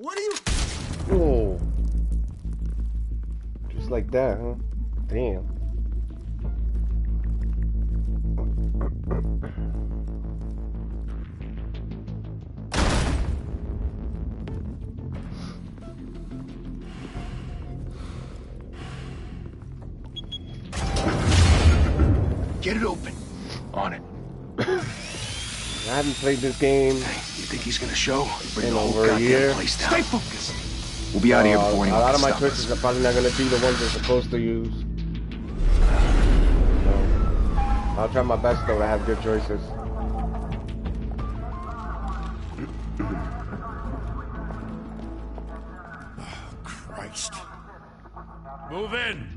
What are you? Whoa. Just like that, huh? Damn. Get it open. On it. I haven't played this game. You think he's gonna show? Bring In the whole over a goddamn year. place down. Stay focused. We'll be out of here before anyone A lot can of my stop choices us. are probably not gonna be the ones they're supposed to use. So, I'll try my best though to have good choices. Christ. Move in.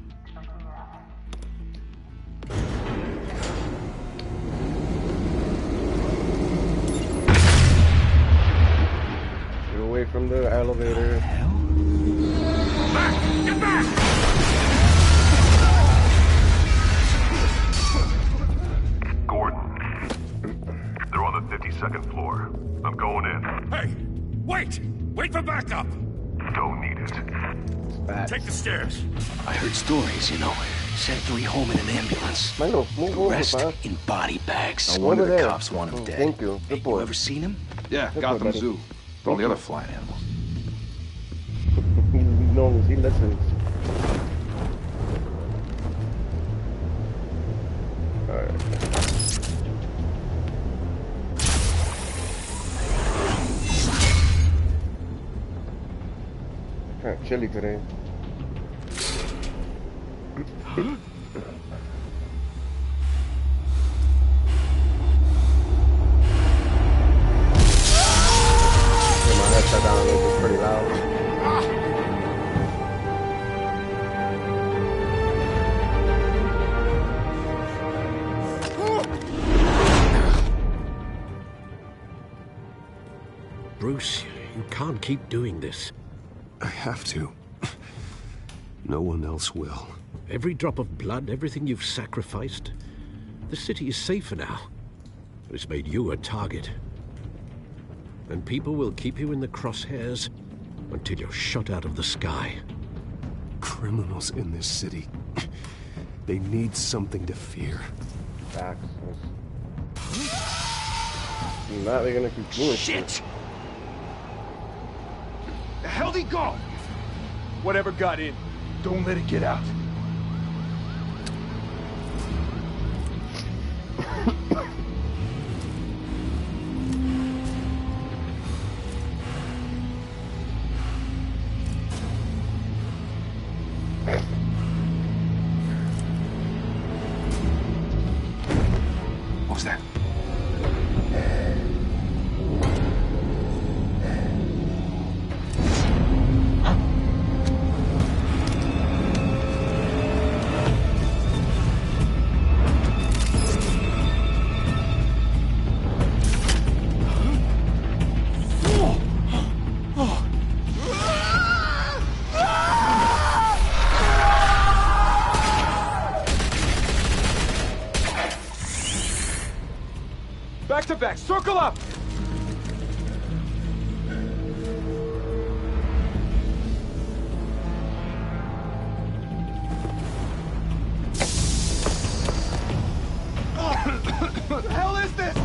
Get away from the elevator. Back! Get back! Gordon, they're on the 52nd floor. I'm going in. Hey! Wait! Wait for backup! Don't need it. Take the stairs. I heard stories, you know. Sent 3 home in an ambulance. Mango, move The over, rest man. in body bags. No wonder Over the there. cops want him Oh, dead. thank you. Good You boy. ever seen him? Yeah, Good Gotham boy, buddy. Zoo. With all the other flying animals. He knows, he listens. Alright. Kind of chilly today. Get my headset down, it was pretty loud. Bruce, you can't keep doing this. I have to. No one else will. Every drop of blood, everything you've sacrificed. The city is safer now. But it's made you a target. And people will keep you in the crosshairs until you're shot out of the sky. Criminals in this city. They need something to fear. Facts. Not they're gonna keep doing Shit! The hell'd he go? Whatever got in, don't let it get out. What was that? Back to back, circle up! What the hell is this?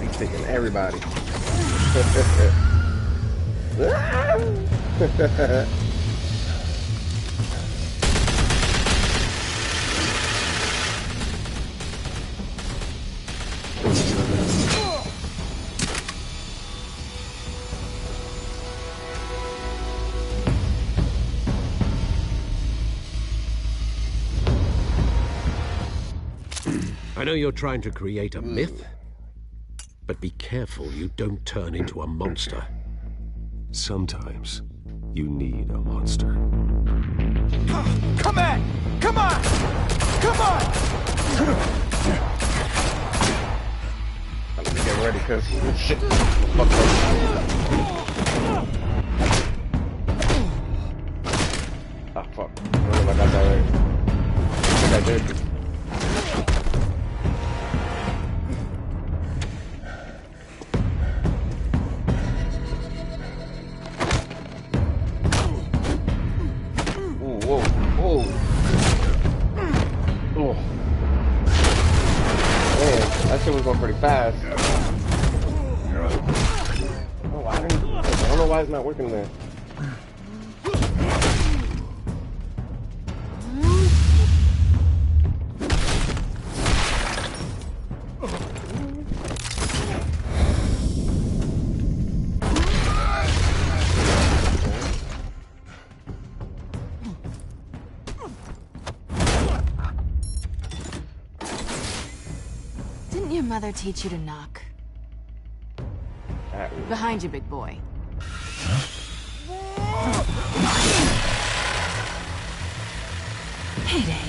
He's taking everybody. I know you're trying to create a myth, but be careful you don't turn into a monster. Sometimes you need a monster. Come on! Come on! Come on! Let me get ready, cause shit. Ah, fuck. I don't know if I got that right. I think I did. why it's not working there. Didn't your mother teach you to knock? Behind you, big boy. Heyday.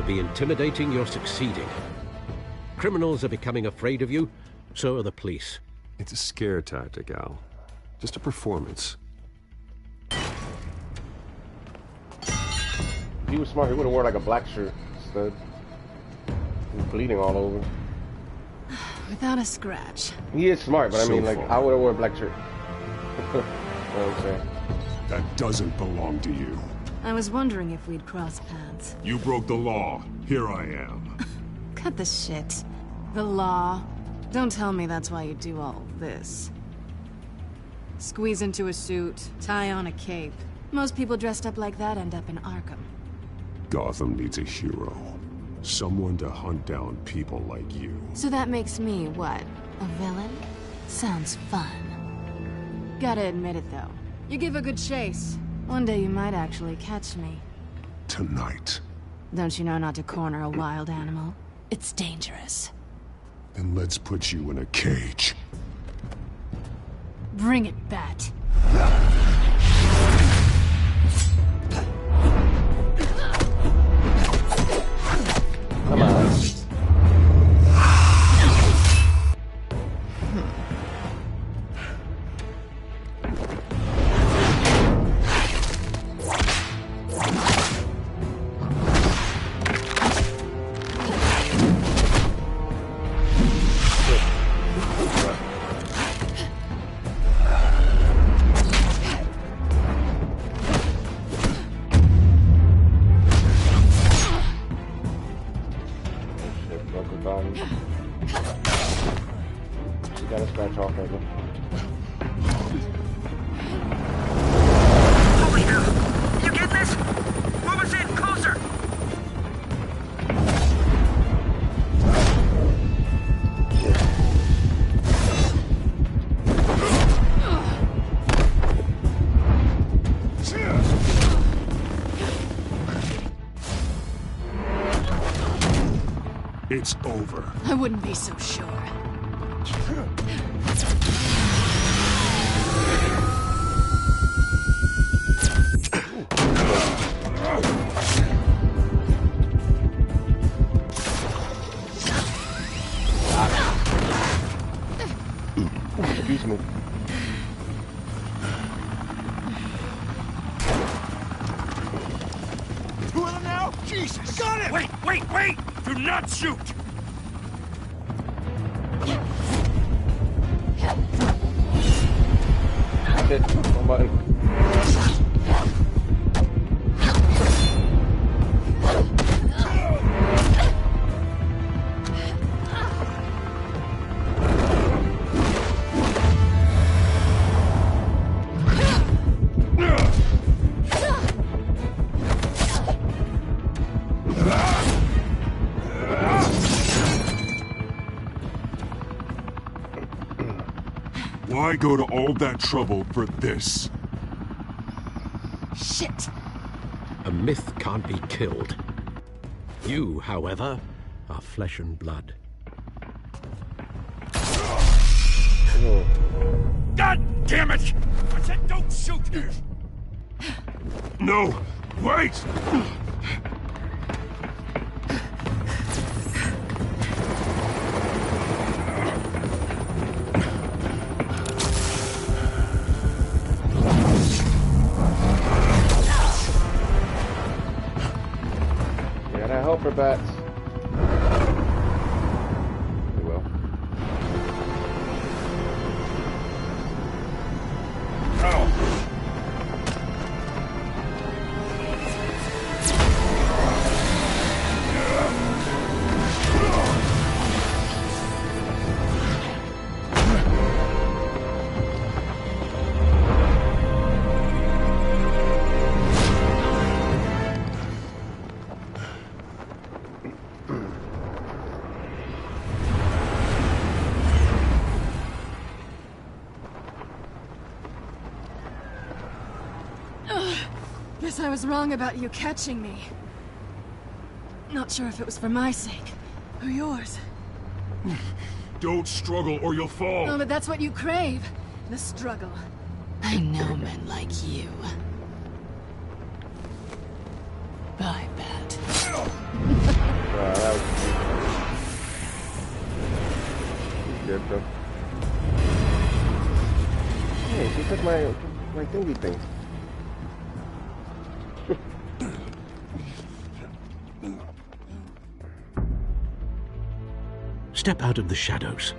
Intimidating, you're succeeding. Criminals are becoming afraid of you, so are the police. It's a scare tactic, Al. Just a performance. If he was smart, he would have worn like a black shirt instead. He's bleeding all over. Without a scratch. He is smart, but I mean, like, I would have worn a black shirt. You know what I'm saying? That doesn't belong to you. I was wondering if we'd cross paths. You broke the law. Here I am. Cut the shit. The law. Don't tell me that's why you do all this. Squeeze into a suit, tie on a cape. Most people dressed up like that end up in Arkham. Gotham needs a hero. Someone to hunt down people like you. So that makes me, what, a villain? Sounds fun. Gotta admit it, though. You give a good chase. One day you might actually catch me. Tonight. Don't you know not to corner a wild animal? It's dangerous. Then let's put you in a cage. Bring it, Bat. Come on. You gotta scratch off right now. Over here! You get this? Move us in, closer! It's over. I wouldn't be so sure. Excuse me. Two of them now? Jesus! Got him! Wait! Do not shoot! Shit, one button. Why go to all that trouble for this? Shit! A myth can't be killed. You, however, are flesh and blood. God damn it! I said don't shoot! No! Wait! bats. Very well. Guess I was wrong about you catching me. Not sure if it was for my sake, or yours. Don't struggle or you'll fall. No, but that's what you crave. The struggle. I know men like you. Bye, Bat. That was good, bro. Hey, she took my thingy thing. Step out of the shadows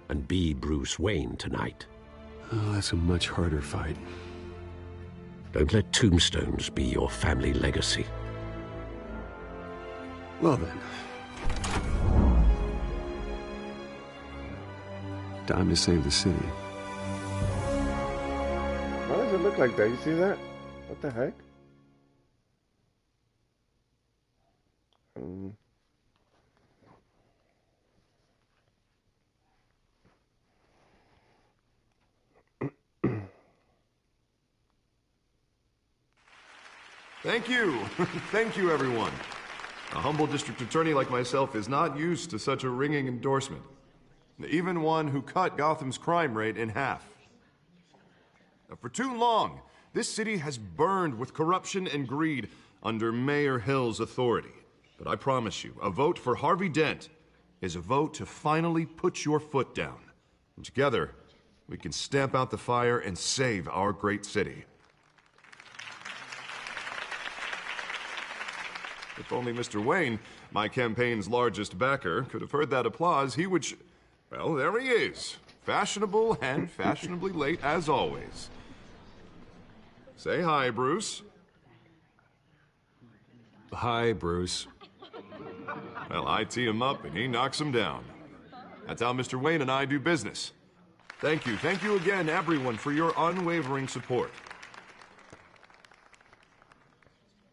and be Bruce Wayne tonight. Oh, that's a much harder fight. Don't let tombstones be your family legacy. Well then. Time to save the city. Why does it look like that? You see that? What the heck? Thank you. Thank you, everyone. A humble district attorney like myself is not used to such a ringing endorsement. Even one who cut Gotham's crime rate in half. For too long, this city has burned with corruption and greed under Mayor Hill's authority. But I promise you, a vote for Harvey Dent is a vote to finally put your foot down. And together, we can stamp out the fire and save our great city. If only Mr. Wayne, my campaign's largest backer, could have heard that applause, he would well, there he is. Fashionable and fashionably late as always. Say hi, Bruce. Hi, Bruce. Well, I tee him up and he knocks him down. That's how Mr. Wayne and I do business. Thank you again, everyone, for your unwavering support.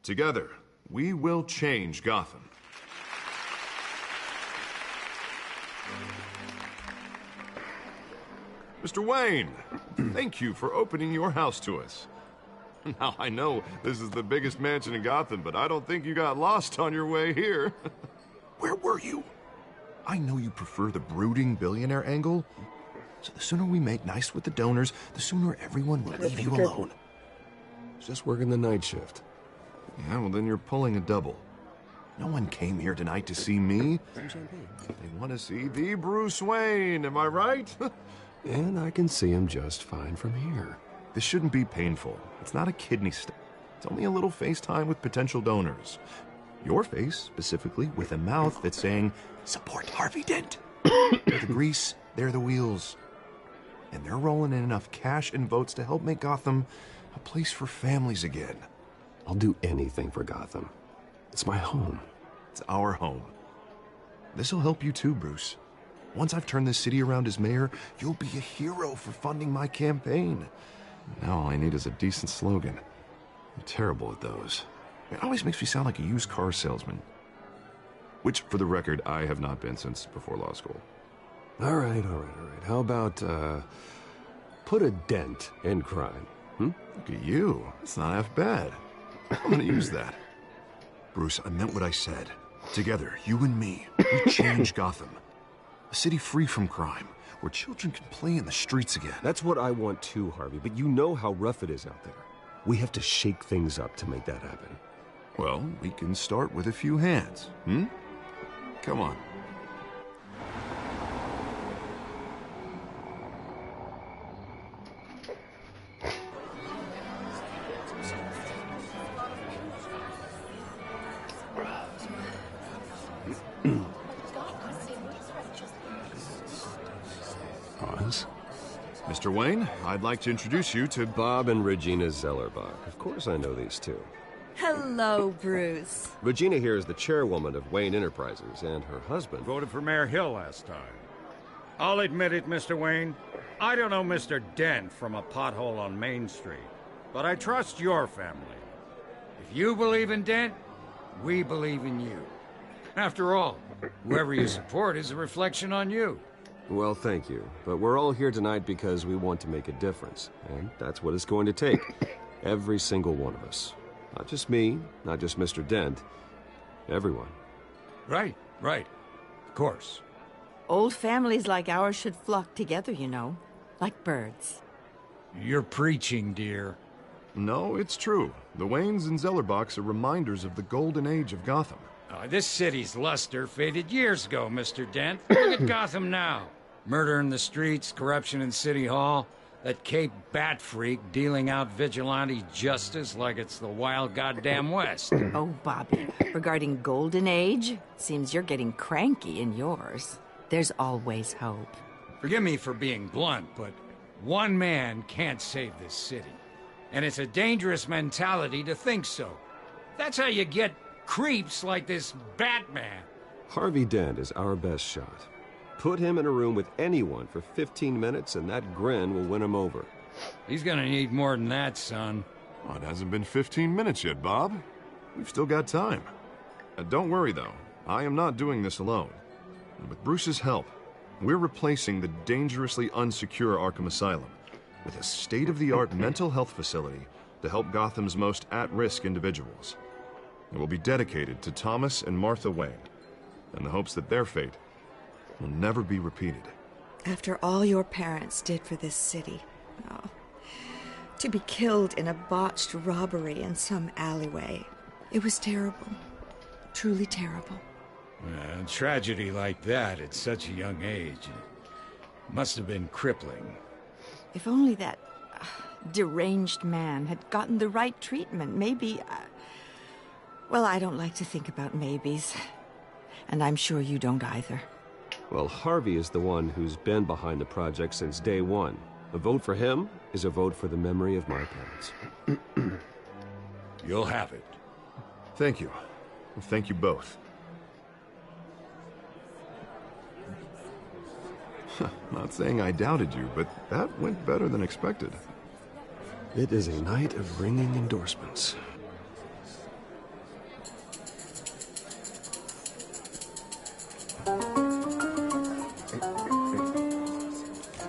Together, we will change Gotham. Mr. Wayne, thank you for opening your house to us. Now, I know this is the biggest mansion in Gotham, but I don't think you got lost on your way here. Where were you? I know you prefer the brooding billionaire angle, so the sooner we make nice with the donors, the sooner everyone will leave you alone. Just working the night shift. Yeah, well, then you're pulling a double. No one came here tonight to see me. They want to see the Bruce Wayne, am I right? And I can see him just fine from here. This shouldn't be painful. It's not a kidney stone. It's only a little FaceTime with potential donors. Your face, specifically, with a mouth that's saying, support Harvey Dent. They're the grease, they're the wheels. And they're rolling in enough cash and votes to help make Gotham a place for families again. I'll do anything for Gotham. It's my home. It's our home. This'll help you too, Bruce. Once I've turned this city around as mayor, you'll be a hero for funding my campaign. Now all I need is a decent slogan. I'm terrible at those. It always makes me sound like a used car salesman. Which, for the record, I have not been since before law school. All right. How about, put a dent in crime, Look at you. That's not half bad. I'm gonna use that. Bruce, I meant what I said. Together, you and me, we change Gotham. A city free from crime, where children can play in the streets again. That's what I want too, Harvey, but you know how rough it is out there. We have to shake things up to make that happen. Well, we can start with a few hands, Come on. was. Mr. Wayne, I'd like to introduce you to Bob and Regina Zellerbach. Of course I know these two. Hello, Bruce. Regina here is the chairwoman of Wayne Enterprises, and her husband... Voted for Mayor Hill last time. I'll admit it, Mr. Wayne. I don't know Mr. Dent from a pothole on Main Street, but I trust your family. If you believe in Dent, we believe in you. After all, whoever you support is a reflection on you. Well, thank you. But we're all here tonight because we want to make a difference. And that's what it's going to take. Every single one of us. Not just me, not just Mr. Dent. Everyone. Right. Of course. Old families like ours should flock together, you know. Like birds. You're preaching, dear. No, it's true. The Waynes and Zellerbachs are reminders of the golden age of Gotham. This city's luster faded years ago, Mr. Dent. Look at Gotham now. Murder in the streets, corruption in City Hall, that Cape Bat freak dealing out vigilante justice like it's the wild goddamn West. Oh, Bobby, regarding Golden Age, seems you're getting cranky in yours. There's always hope. Forgive me for being blunt, but one man can't save this city. And it's a dangerous mentality to think so. That's how you get creeps like this Batman. Harvey Dent is our best shot. Put him in a room with anyone for 15 minutes and that grin will win him over. He's gonna need more than that, son. Oh, it hasn't been 15 minutes yet, Bob. We've still got time. Don't worry, though. I am not doing this alone. With Bruce's help, we're replacing the dangerously unsecure Arkham Asylum with a state-of-the-art mental health facility to help Gotham's most at-risk individuals. It will be dedicated to Thomas and Martha Wayne, in the hopes that their fate will never be repeated. After all your parents did for this city, to be killed in a botched robbery in some alleyway, it was terrible. Truly terrible. A tragedy like that at such a young age must have been crippling. If only that deranged man had gotten the right treatment, maybe... well, I don't like to think about maybes. And I'm sure you don't either. Well, Harvey is the one who's been behind the project since day one. A vote for him is a vote for the memory of my parents. You'll have it. Thank you. Thank you both. Not saying I doubted you, but that went better than expected. It is a night of ringing endorsements.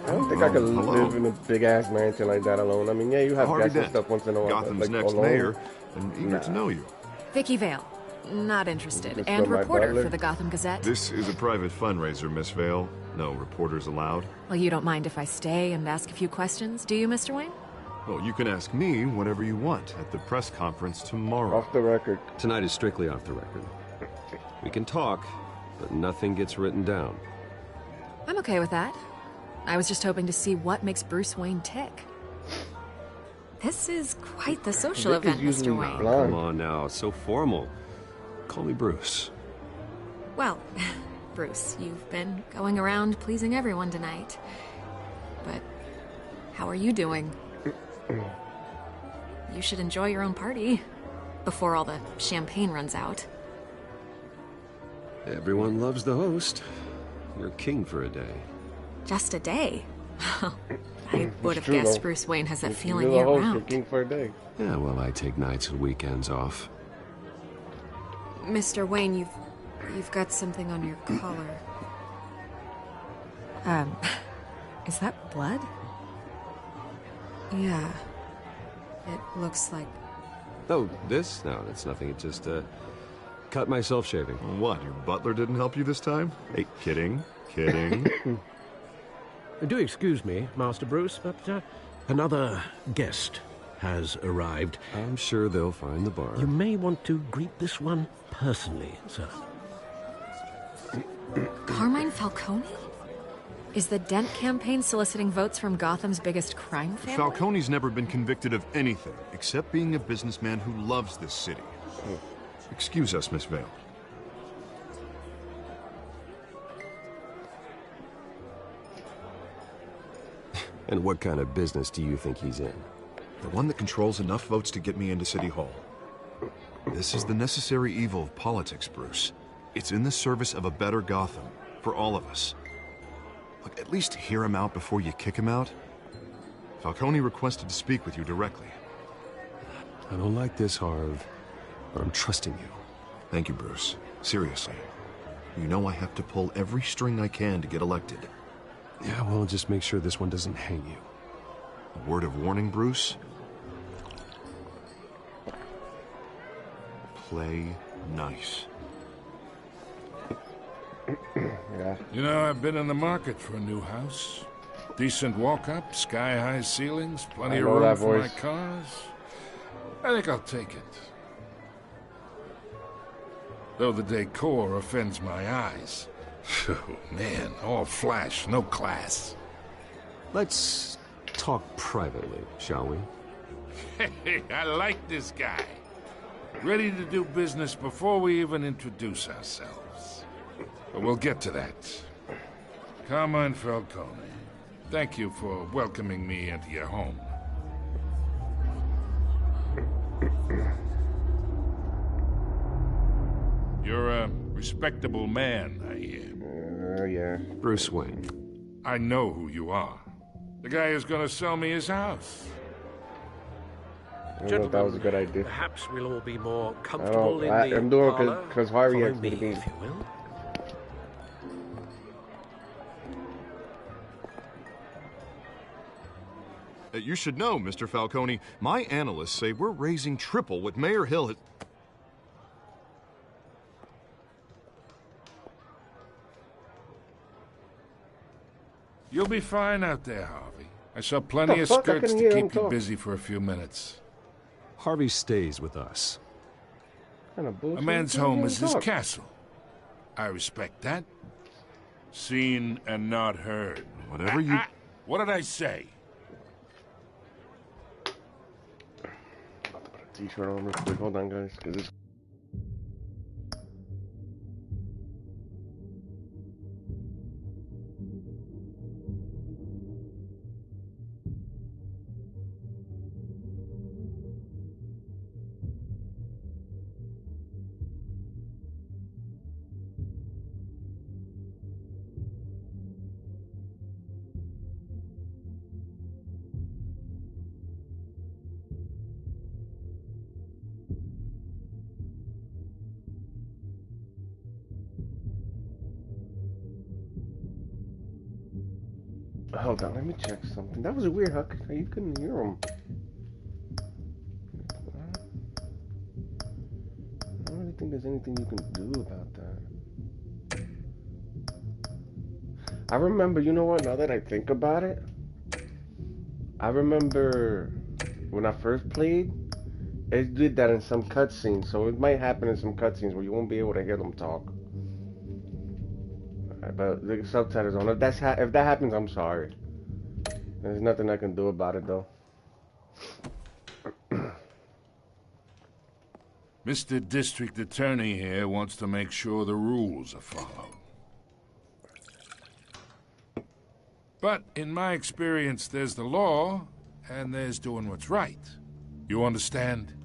I don't think I could live in a big-ass mansion like that alone. I mean, yeah, you have guests and stuff once in a while. Gotham's next mayor, and eager to know you. Vicky Vale. Not interested. Just And for my reporter butler. for the Gotham Gazette. This is a private fundraiser, Miss Vale. No reporters allowed. Well, you don't mind if I stay and ask a few questions, do you, Mr. Wayne? Well, you can ask me whatever you want at the press conference tomorrow. Off the record. Tonight is strictly off the record. We can talk, but nothing gets written down. I'm okay with that. I was just hoping to see what makes Bruce Wayne tick. This is quite the social Vic is event, usually Mr. Wayne. blonde. Come on now, it's so formal. Call me Bruce. Well, Bruce, you've been going around pleasing everyone tonight. But how are you doing? You should enjoy your own party before all the champagne runs out. Everyone loves the host. You're king for a day. Just a day? I would have true, guessed though. Bruce Wayne has that If feeling you're the host, year-round. you're king for a day. Yeah, well, I take nights and weekends off. Mr. Wayne, you've got something on your collar. Is that blood? Yeah. It looks like... Oh, this? No, that's nothing. It just, cut myself shaving. What, your butler didn't help you this time? Hey, kidding. Do excuse me, Master Bruce, but another guest has arrived. I'm sure they'll find the bar. You may want to greet this one personally, sir. Carmine Falcone? Is the Dent campaign soliciting votes from Gotham's biggest crime family? Falcone's never been convicted of anything except being a businessman who loves this city. Excuse us, Miss Vale. And what kind of business do you think he's in? The one that controls enough votes to get me into City Hall. This is the necessary evil of politics, Bruce. It's in the service of a better Gotham, for all of us. Look, at least hear him out before you kick him out. Falcone requested to speak with you directly. I don't like this, Harv, but I'm trusting you. Thank you, Bruce. Seriously. You know I have to pull every string I can to get elected. Yeah, well, just make sure this one doesn't hang you. A word of warning, Bruce? Play nice. Yeah. You know, I've been in the market for a new house. Decent walk-up, sky-high ceilings, plenty of room for my cars. I think I'll take it. Though the decor offends my eyes. Oh, man, all flash, no class. Let's talk privately, shall we? Hey, I like this guy. Ready to do business before we even introduce ourselves. But we'll get to that. Carmine Falcone, thank you for welcoming me into your home. You're a respectable man, I hear. Yeah. Bruce Wayne. I know who you are. The guy who's gonna sell me his house. I don't know if that was a good idea. Perhaps we'll all be more comfortable in the I'm doing parlor. because Harvey Follow asked me to be. if you will. You should know, Mr. Falcone, my analysts say we're raising triple what Mayor Hill has... You'll be fine out there, Harvey. I saw plenty of skirts to keep you busy for a few minutes. Harvey stays with us. A man's home is his castle. I respect that. Seen and not heard. Whatever you... What did I say? T-shirt on real quick. Hold on, guys, because it's... Hold on, let me check something. That was a weird hook. You couldn't hear him. I don't really think there's anything you can do about that. I remember, you know what, now that I think about it, I remember when I first played, it did that in some cutscenes, so it might happen in some cutscenes where you won't be able to hear them talk. But the subtitles on. If that happens, I'm sorry. There's nothing I can do about it, though. Mr. District Attorney here wants to make sure the rules are followed. But in my experience, there's the law, and there's doing what's right. You understand?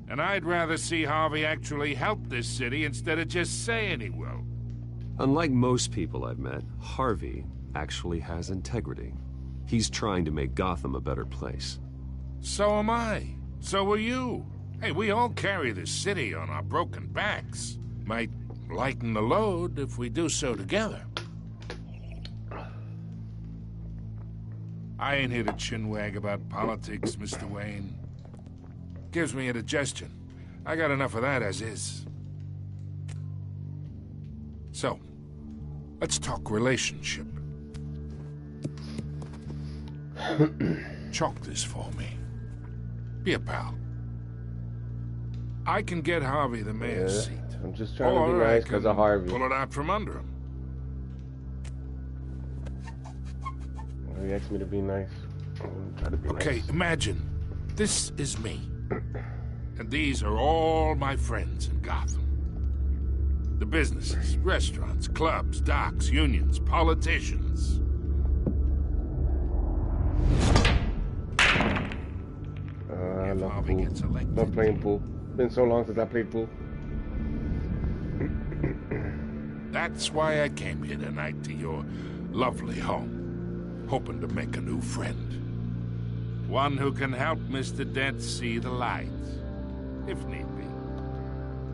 And I'd rather see Harvey actually help this city instead of just saying he will. Unlike most people I've met, Harvey actually has integrity. He's trying to make Gotham a better place. So am I. So are you. Hey, we all carry this city on our broken backs. Might lighten the load if we do so together. I ain't here to chinwag about politics, Mr. Wayne. Gives me indigestion. I got enough of that as is. So, let's talk relationship. Chalk this for me. Be a pal. I can get Harvey the mayor's seat. I'm just trying to be nice because of Harvey. Pull it out from under him. He asked me to be nice. Try to be okay, nice. Imagine this is me. And these are all my friends in Gotham. The businesses, restaurants, clubs, docks, unions, politicians. enough Harvey pool. gets elected. Not playing pool. Been so long since I played pool. That's why I came here tonight to your lovely home, hoping to make a new friend. One who can help Mr. Dent see the light, if need be.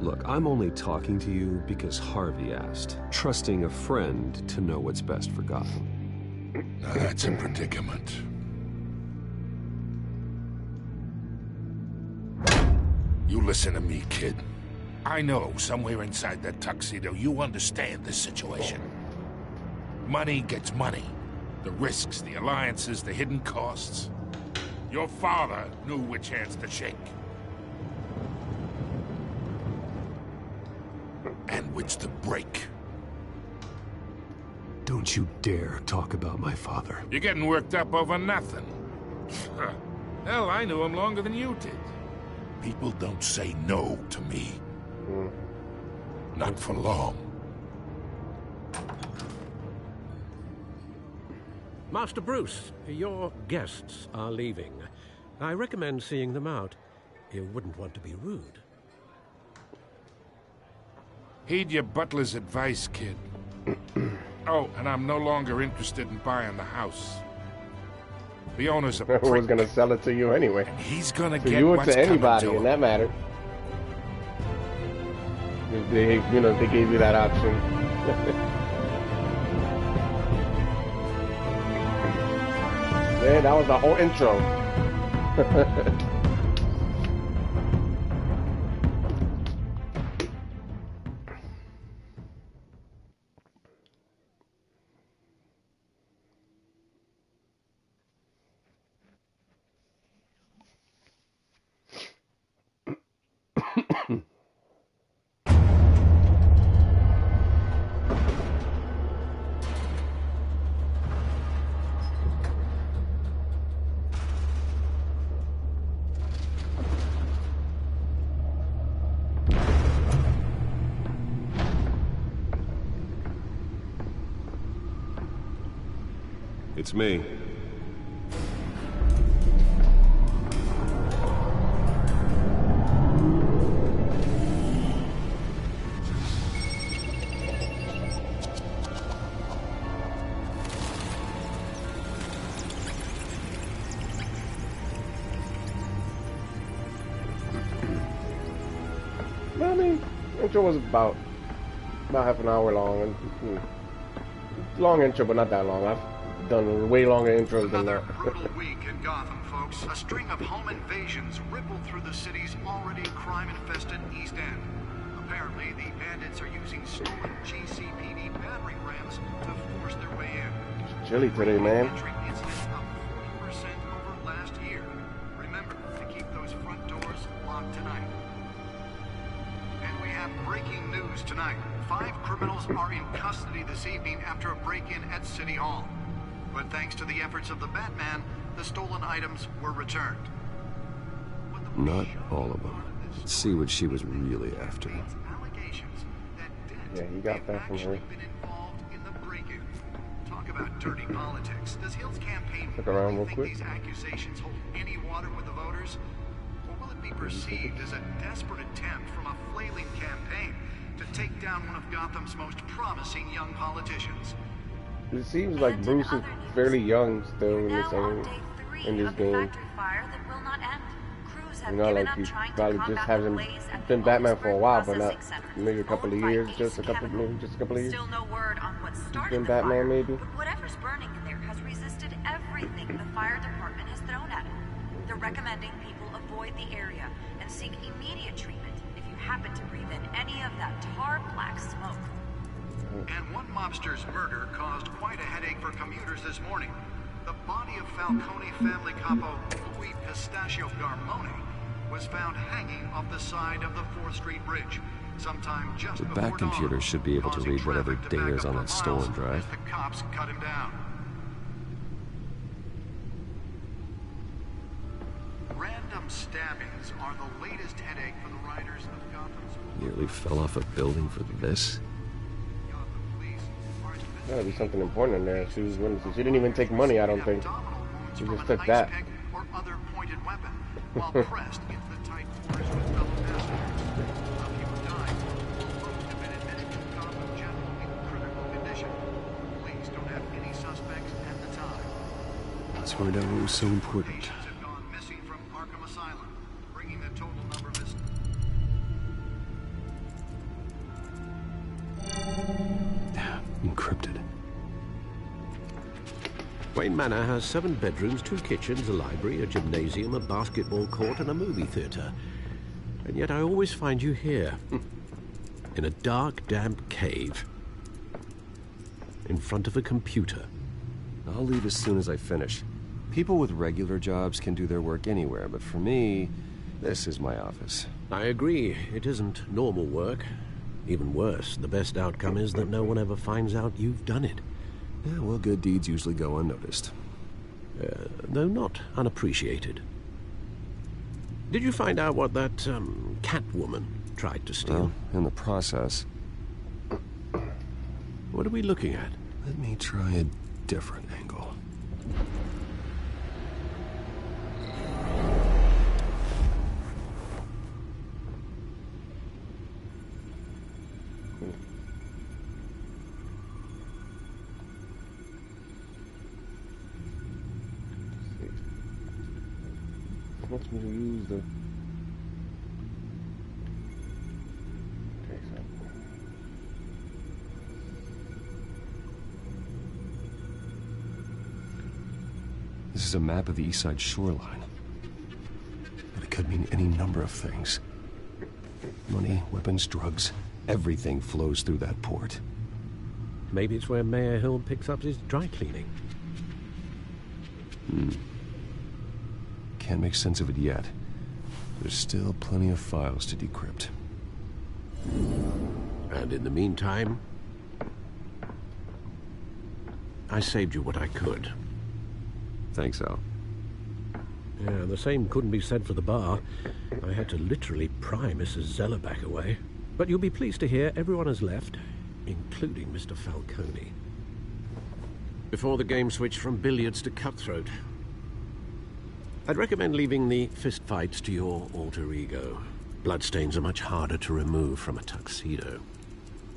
Look, I'm only talking to you because Harvey asked, trusting a friend to know what's best for Gotham. Now that's a predicament. You listen to me, kid. I know somewhere inside that tuxedo you understand this situation. Money gets money. The risks, the alliances, the hidden costs. Your father knew which hands to shake. And which to break. Don't you dare talk about my father. You're getting worked up over nothing. Hell, I knew him longer than you did. People don't say no to me. Not for long. Master Bruce, your guests are leaving. I recommend seeing them out. You wouldn't want to be rude. Heed your butler's advice, kid. Oh, and I'm no longer interested in buying the house. The owner's a prick. Who was gonna sell it to you anyway? And he's gonna to get you or what's to anybody, coming to in that matter. If they, you know, if they gave you that option. Man, that was the whole intro. It's me. I mean, intro was about half an hour long, and long intro, but not that long. I've done way longer intros than that. Brutal week in Gotham, folks. A string of home invasions rippled through the city's already crime-infested East End. Apparently, the bandits are using stolen GCPD battering rams to force their way in. It's chilly today, man. Entry incidents up 40% over last year. Remember to keep those front doors locked tonight. And we have breaking news tonight. 5 criminals are in custody this evening after a break-in at City Hall. But thanks to the efforts of the Batman, the stolen items were returned. Not all of them. Let's see what she was really after. Yeah, you got that from her. Talk about dirty politics. Does Hill's campaign Look around real think quick. these accusations hold any water with the voters? Or will it be perceived as a desperate attempt from a flailing campaign to take down one of Gotham's most promising young politicians? It seems like Bruce is fairly young still in this game. You know, like he probably just hasn't been Batman for a while, but not maybe a couple of years, just a couple of years. Still no word on what He's started been the Batman, fire, maybe. but whatever's burning in there has resisted everything the fire department has thrown at it. They're recommending people avoid the area and seek immediate treatment if you happen to breathe in any of that tar black smoke. And one mobster's murder caused quite a headache for commuters this morning. The body of Falcone family capo Louis Pistachio Garmone was found hanging off the side of the 4th Street Bridge sometime just The before back dawn, computer should be able to causing read whatever traffic to data back is up on for that stolen miles drive. as the cops cut him down. Random stabbings are the latest headache for the riders of Gotham's. Nearly fell off a building for this. Gotta be something important in there. She didn't even take money, I don't think. She just took that. Or other pointed weapon. while pressed into the tight quarters with fellow passengers. A few have died. Most have been admitted to Gotham General in critical condition. Police don't have any suspects at the time. Let's find out what was so important. Patients have gone missing from Arkham Asylum, bringing the total number of Encrypted. Wayne Manor has 7 bedrooms, 2 kitchens, a library, a gymnasium, a basketball court, and a movie theater. And yet I always find you here, in a dark, damp cave, in front of a computer. I'll leave as soon as I finish. People with regular jobs can do their work anywhere, but for me, this is my office. I agree. It isn't normal work. Even worse, the best outcome is that no one ever finds out you've done it. Yeah, well, good deeds usually go unnoticed. Though not unappreciated. Did you find out what that, Catwoman tried to steal? Well, in the process. What are we looking at? Let me try a different angle. Wants me to use the... Okay, so... This is a map of the East Side shoreline. But it could mean any number of things. Money, weapons, drugs, everything flows through that port. Maybe it's where Mayor Hill picks up his dry cleaning. Can't make sense of it yet. There's still plenty of files to decrypt. And in the meantime, I saved you what I could. Thanks, Al. Yeah, the same couldn't be said for the bar. I had to literally pry Mrs. Zeller back away. But you'll be pleased to hear everyone has left, including Mr. Falcone. Before the game switched from billiards to cutthroat. I'd recommend leaving the fistfights to your alter ego. Bloodstains are much harder to remove from a tuxedo.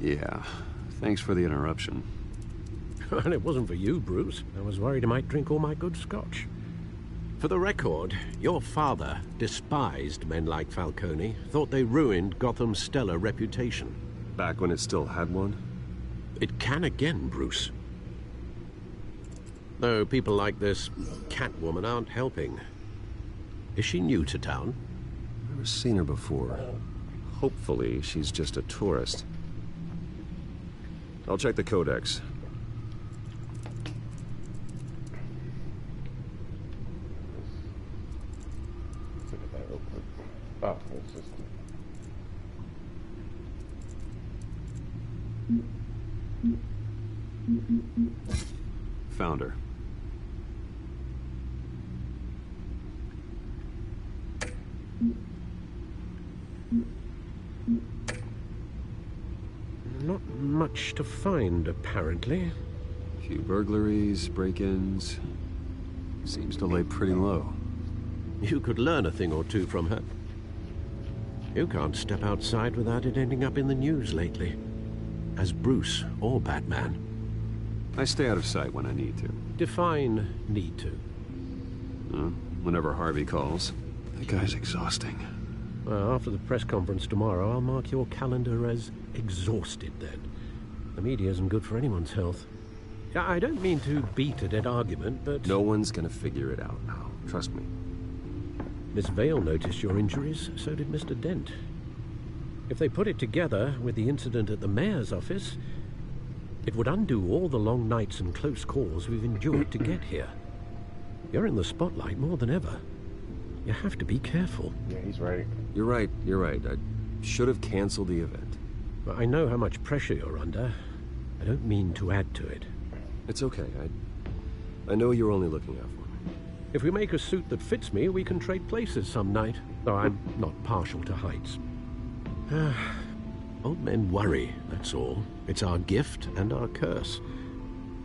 Yeah, thanks for the interruption. And it wasn't for you, Bruce. I was worried I might drink all my good scotch. For the record, your father despised men like Falcone, thought they ruined Gotham's stellar reputation. Back when it still had one? It can again, Bruce. Though people like this Catwoman aren't helping. Is she new to town? Never seen her before. Hopefully, she's just a tourist. I'll check the codex. Let's look at that real quick. Oh, it's just... Found her. Not much to find, apparently. A few burglaries, break-ins. Seems to lay pretty low. You could learn a thing or two from her. You can't step outside without it ending up in the news lately. As Bruce or Batman. I stay out of sight when I need to. Define need to. Whenever Harvey calls. That guy's exhausting. Well, after the press conference tomorrow, I'll mark your calendar as exhausted then. The media isn't good for anyone's health. I don't mean to beat a dead argument, but... No one's gonna figure it out now. Trust me. Miss Vale noticed your injuries, so did Mr. Dent. If they put it together with the incident at the mayor's office, it would undo all the long nights and close calls we've endured to get here. You're in the spotlight more than ever. You have to be careful. Yeah, he's right. You're right. I should have canceled the event. Well, I know how much pressure you're under. I don't mean to add to it. It's okay. I know you're only looking out for me. If we make a suit that fits me, we can trade places some night. Though I'm not partial to heights. Old men worry, that's all. It's our gift and our curse.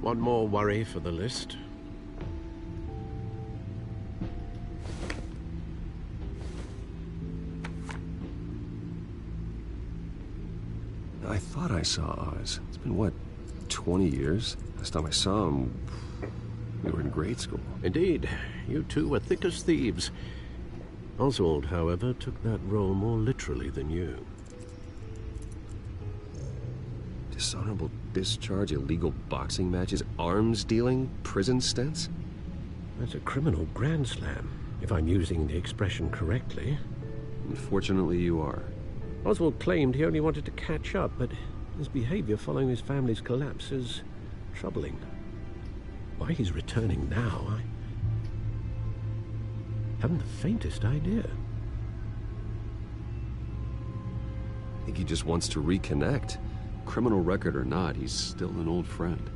One more worry for the list. thought I saw Oz. It's been, what, 20 years? Last time I saw him, we were in grade school. Indeed. You two were thick as thieves. Oswald, however, took that role more literally than you. Dishonorable discharge, illegal boxing matches, arms dealing, prison stints? That's a criminal grand slam, if I'm using the expression correctly. Unfortunately, you are. Oswald claimed he only wanted to catch up, but his behavior following his family's collapse is troubling. Why he's returning now, I haven't the faintest idea. I think he just wants to reconnect. Criminal record or not, he's still an old friend.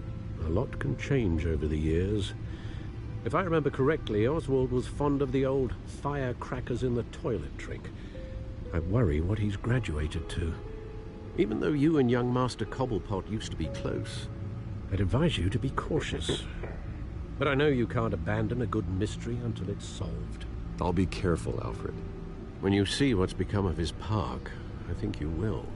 A lot can change over the years. If I remember correctly, Oswald was fond of the old firecrackers in the toilet trick. I worry what he's graduated to. Even though you and young Master Cobblepot used to be close, I'd advise you to be cautious. But I know you can't abandon a good mystery until it's solved. I'll be careful, Alfred. When you see what's become of his park, I think you will.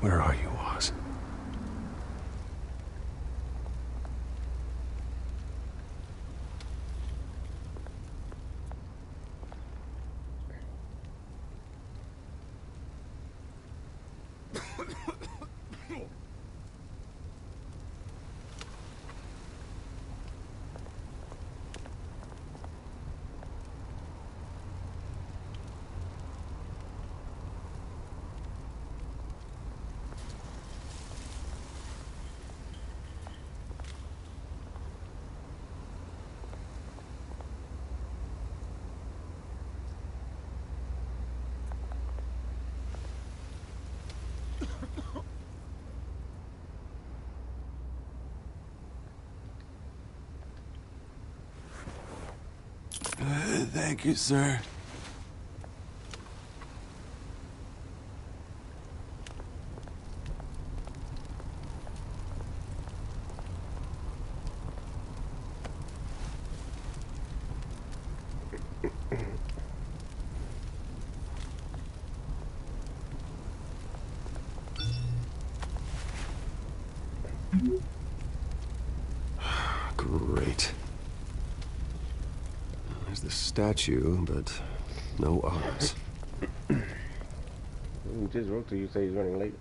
Where are you, Oz? Thank you, sir. Great. There's the statue, but no Oz. He just wrote to you, say he's running late.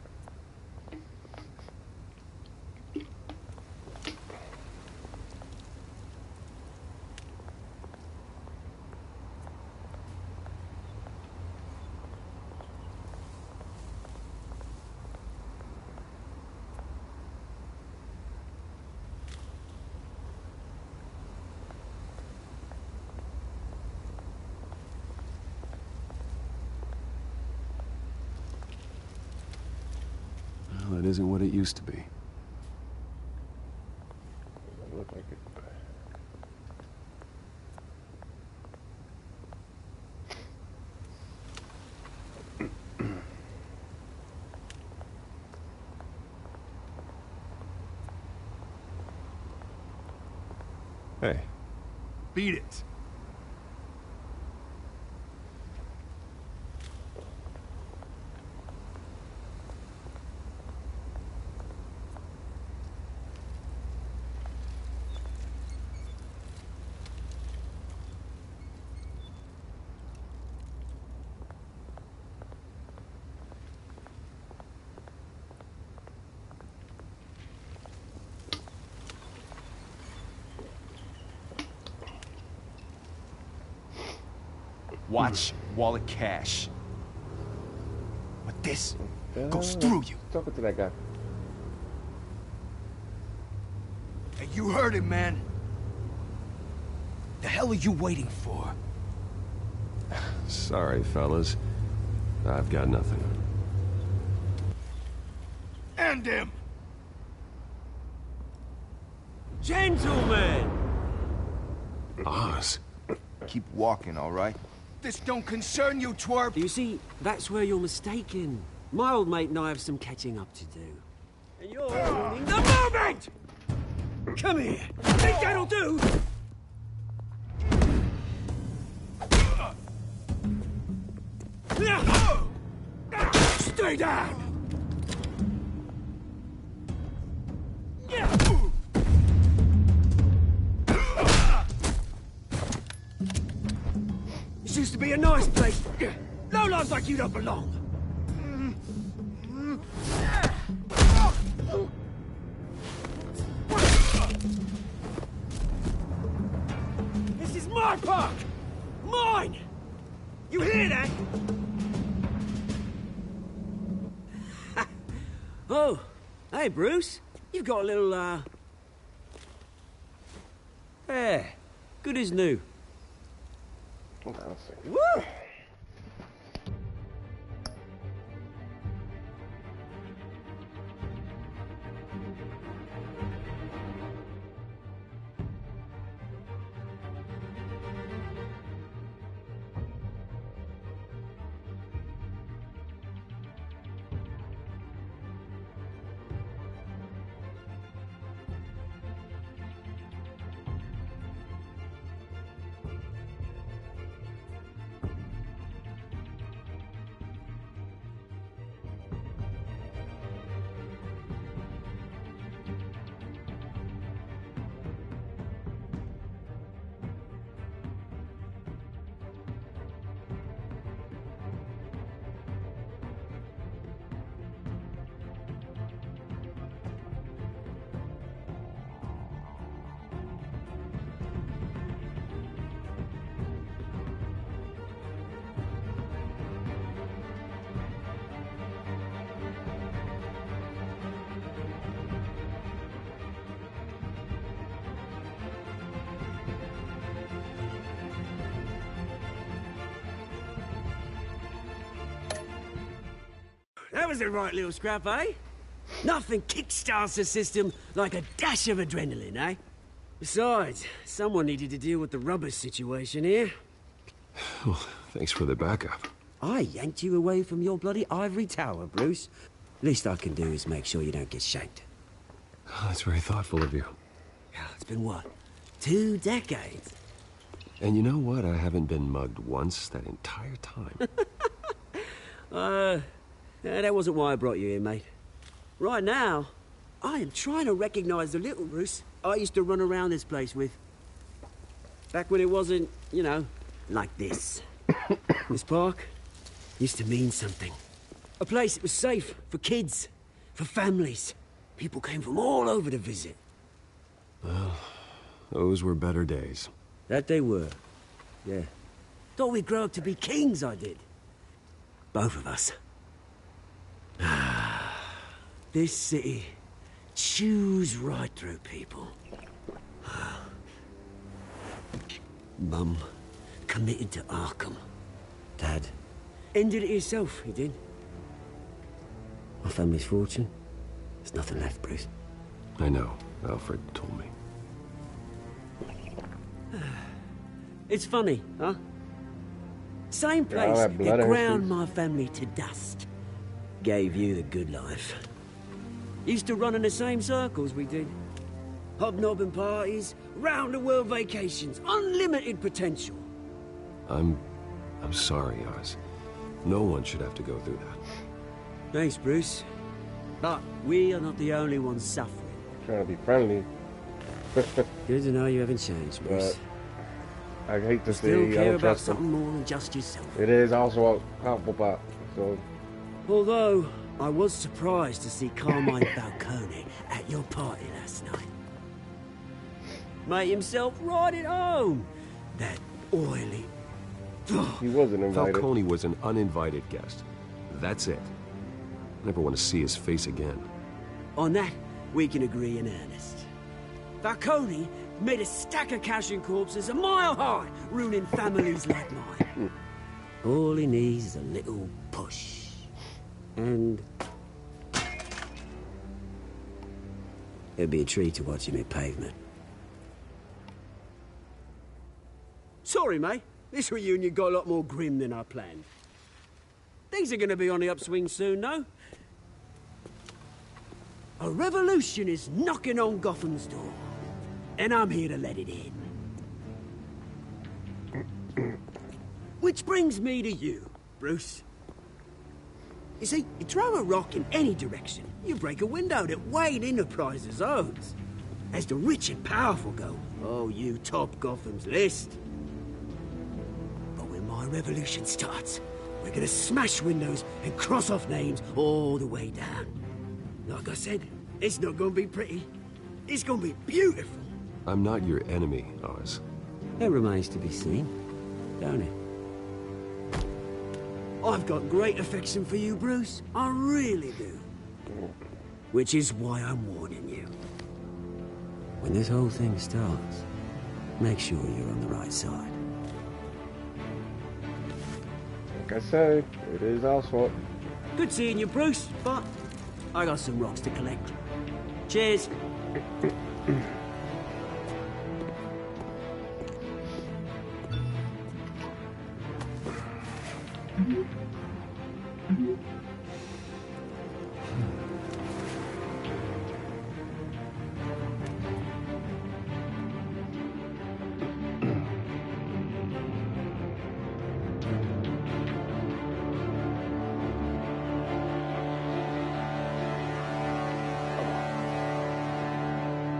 Well, it isn't what it used to be. Doesn't look like it. Hey. Beat it. Watch wallet cash. But this goes through you. Talking to that guy. Hey, you heard it, man. The hell are you waiting for? Sorry, fellas. I've got nothing. End him! Gentlemen! Oz. Keep walking, all right? This don't concern you, twerp! You see, that's where you're mistaken. My old mate and I have some catching up to do. And you're ruining the moment! Come here! Think that'll do? Stay down! This used to be a nice place. No lives like you don't belong. This is my park! Mine! You hear that? Oh, hey, Bruce. You've got a little, hair. Good as new. Woo! That was a right little scrap, eh? Nothing kickstarts the system like a dash of adrenaline, eh? Besides, someone needed to deal with the rubber situation here. Well, thanks for the backup. I yanked you away from your bloody ivory tower, Bruce. Least I can do is make sure you don't get shanked. Oh, that's very thoughtful of you. Yeah, it's been what? 2 decades? And you know what? I haven't been mugged once that entire time. That wasn't why I brought you here, mate. Right now, I am trying to recognize the little Bruce I used to run around this place with. Back when it wasn't, you know, like this. This park used to mean something. A place that was safe for kids, for families. People came from all over to visit. Well, those were better days. That they were, yeah. Thought we'd grow up to be kings, I did. Both of us. This city chews right through people. Mum committed to Arkham. Dad ended it himself, he did. My family's fortune, there's nothing left, Bruce. I know. Alfred told me. It's funny, huh? Same place that ground my family to dust. Gave you the good life. Used to run in the same circles we did. Hobnobbing parties, round-the-world vacations, unlimited potential. I'm sorry, Oz. No one should have to go through that. Thanks, Bruce. But we are not the only ones suffering. Trying to be friendly. Good to know you haven't changed, Bruce. But I hate to Still say I care don't about trust something him. more than just yourself. It is also a Hufflepuff, so... Although, I was surprised to see Carmine Falcone at your party last night. Made himself right at home. That oily... He wasn't invited. Falcone was an uninvited guest. That's it. Never want to see his face again. On that, we can agree in earnest. Falcone made a stack of cash and corpses a mile high, ruining families like mine. All he needs is a little push. And... it'd be a treat to watch him hit pavement. Sorry, mate. This reunion got a lot more grim than I planned. Things are gonna be on the upswing soon, though. A revolution is knocking on Gotham's door. And I'm here to let it in. Which brings me to you, Bruce. You see, you throw a rock in any direction, you break a window that Wayne Enterprises owns. As the rich and powerful go, oh, you top Gotham's list. But when my revolution starts, we're gonna smash windows and cross off names all the way down. Like I said, it's not gonna be pretty. It's gonna be beautiful. I'm not your enemy, Oz. That remains to be seen, don't it? I've got great affection for you, Bruce. I really do. Which is why I'm warning you. When this whole thing starts, make sure you're on the right side. Like I said, it is Oswald. Good seeing you, Bruce, but I got some rocks to collect. Cheers.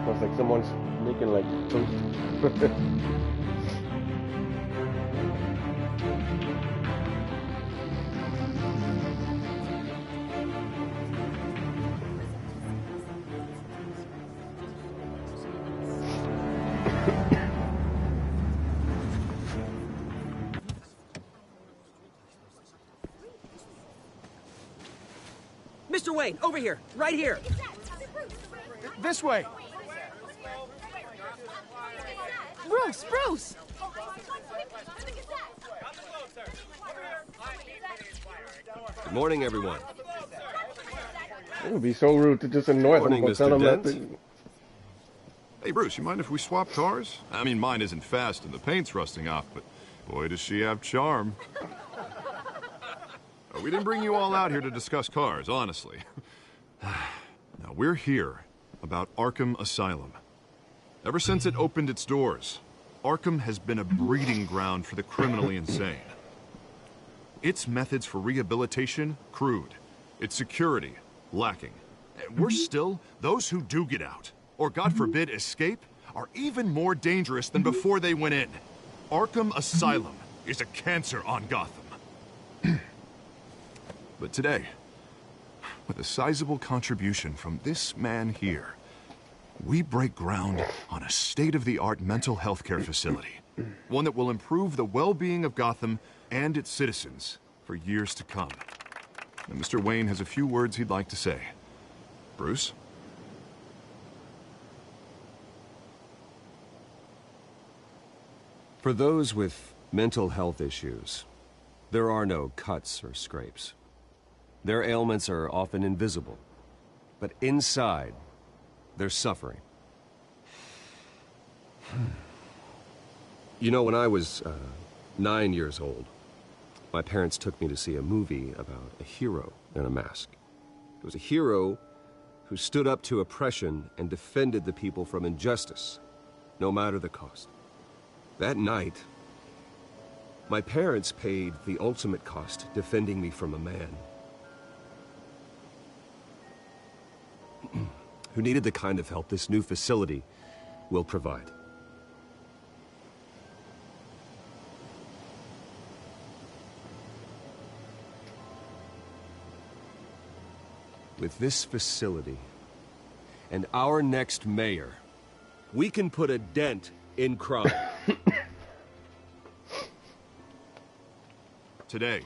Sounds like someone's making like toast. Mr. Wayne, over here, right here. This way. Bruce, Bruce! Good morning, everyone. It would be so rude to just annoy them Morning, or tell Mr. them Dent. nothing. Hey, Bruce, you mind if we swap cars? I mean, mine isn't fast and the paint's rusting off, but boy, does she have charm. We didn't bring you all out here to discuss cars, honestly. Now, we're here about Arkham Asylum. Ever since it opened its doors, Arkham has been a breeding ground for the criminally insane. Its methods for rehabilitation, crude. Its security, lacking. And worse still, those who do get out, or God forbid escape, are even more dangerous than before they went in. Arkham Asylum is a cancer on Gotham. But today, with a sizable contribution from this man here, we break ground on a state-of-the-art mental health care facility. One that will improve the well-being of Gotham and its citizens for years to come. And Mr. Wayne has a few words he'd like to say. Bruce? For those with mental health issues, there are no cuts or scrapes. Their ailments are often invisible, but inside, they're suffering. You know, when I was 9 years old, my parents took me to see a movie about a hero in a mask. It was a hero who stood up to oppression and defended the people from injustice, no matter the cost. That night, my parents paid the ultimate cost defending me from a man who needed the kind of help this new facility will provide. With this facility and our next mayor, we can put a dent in crime. Today,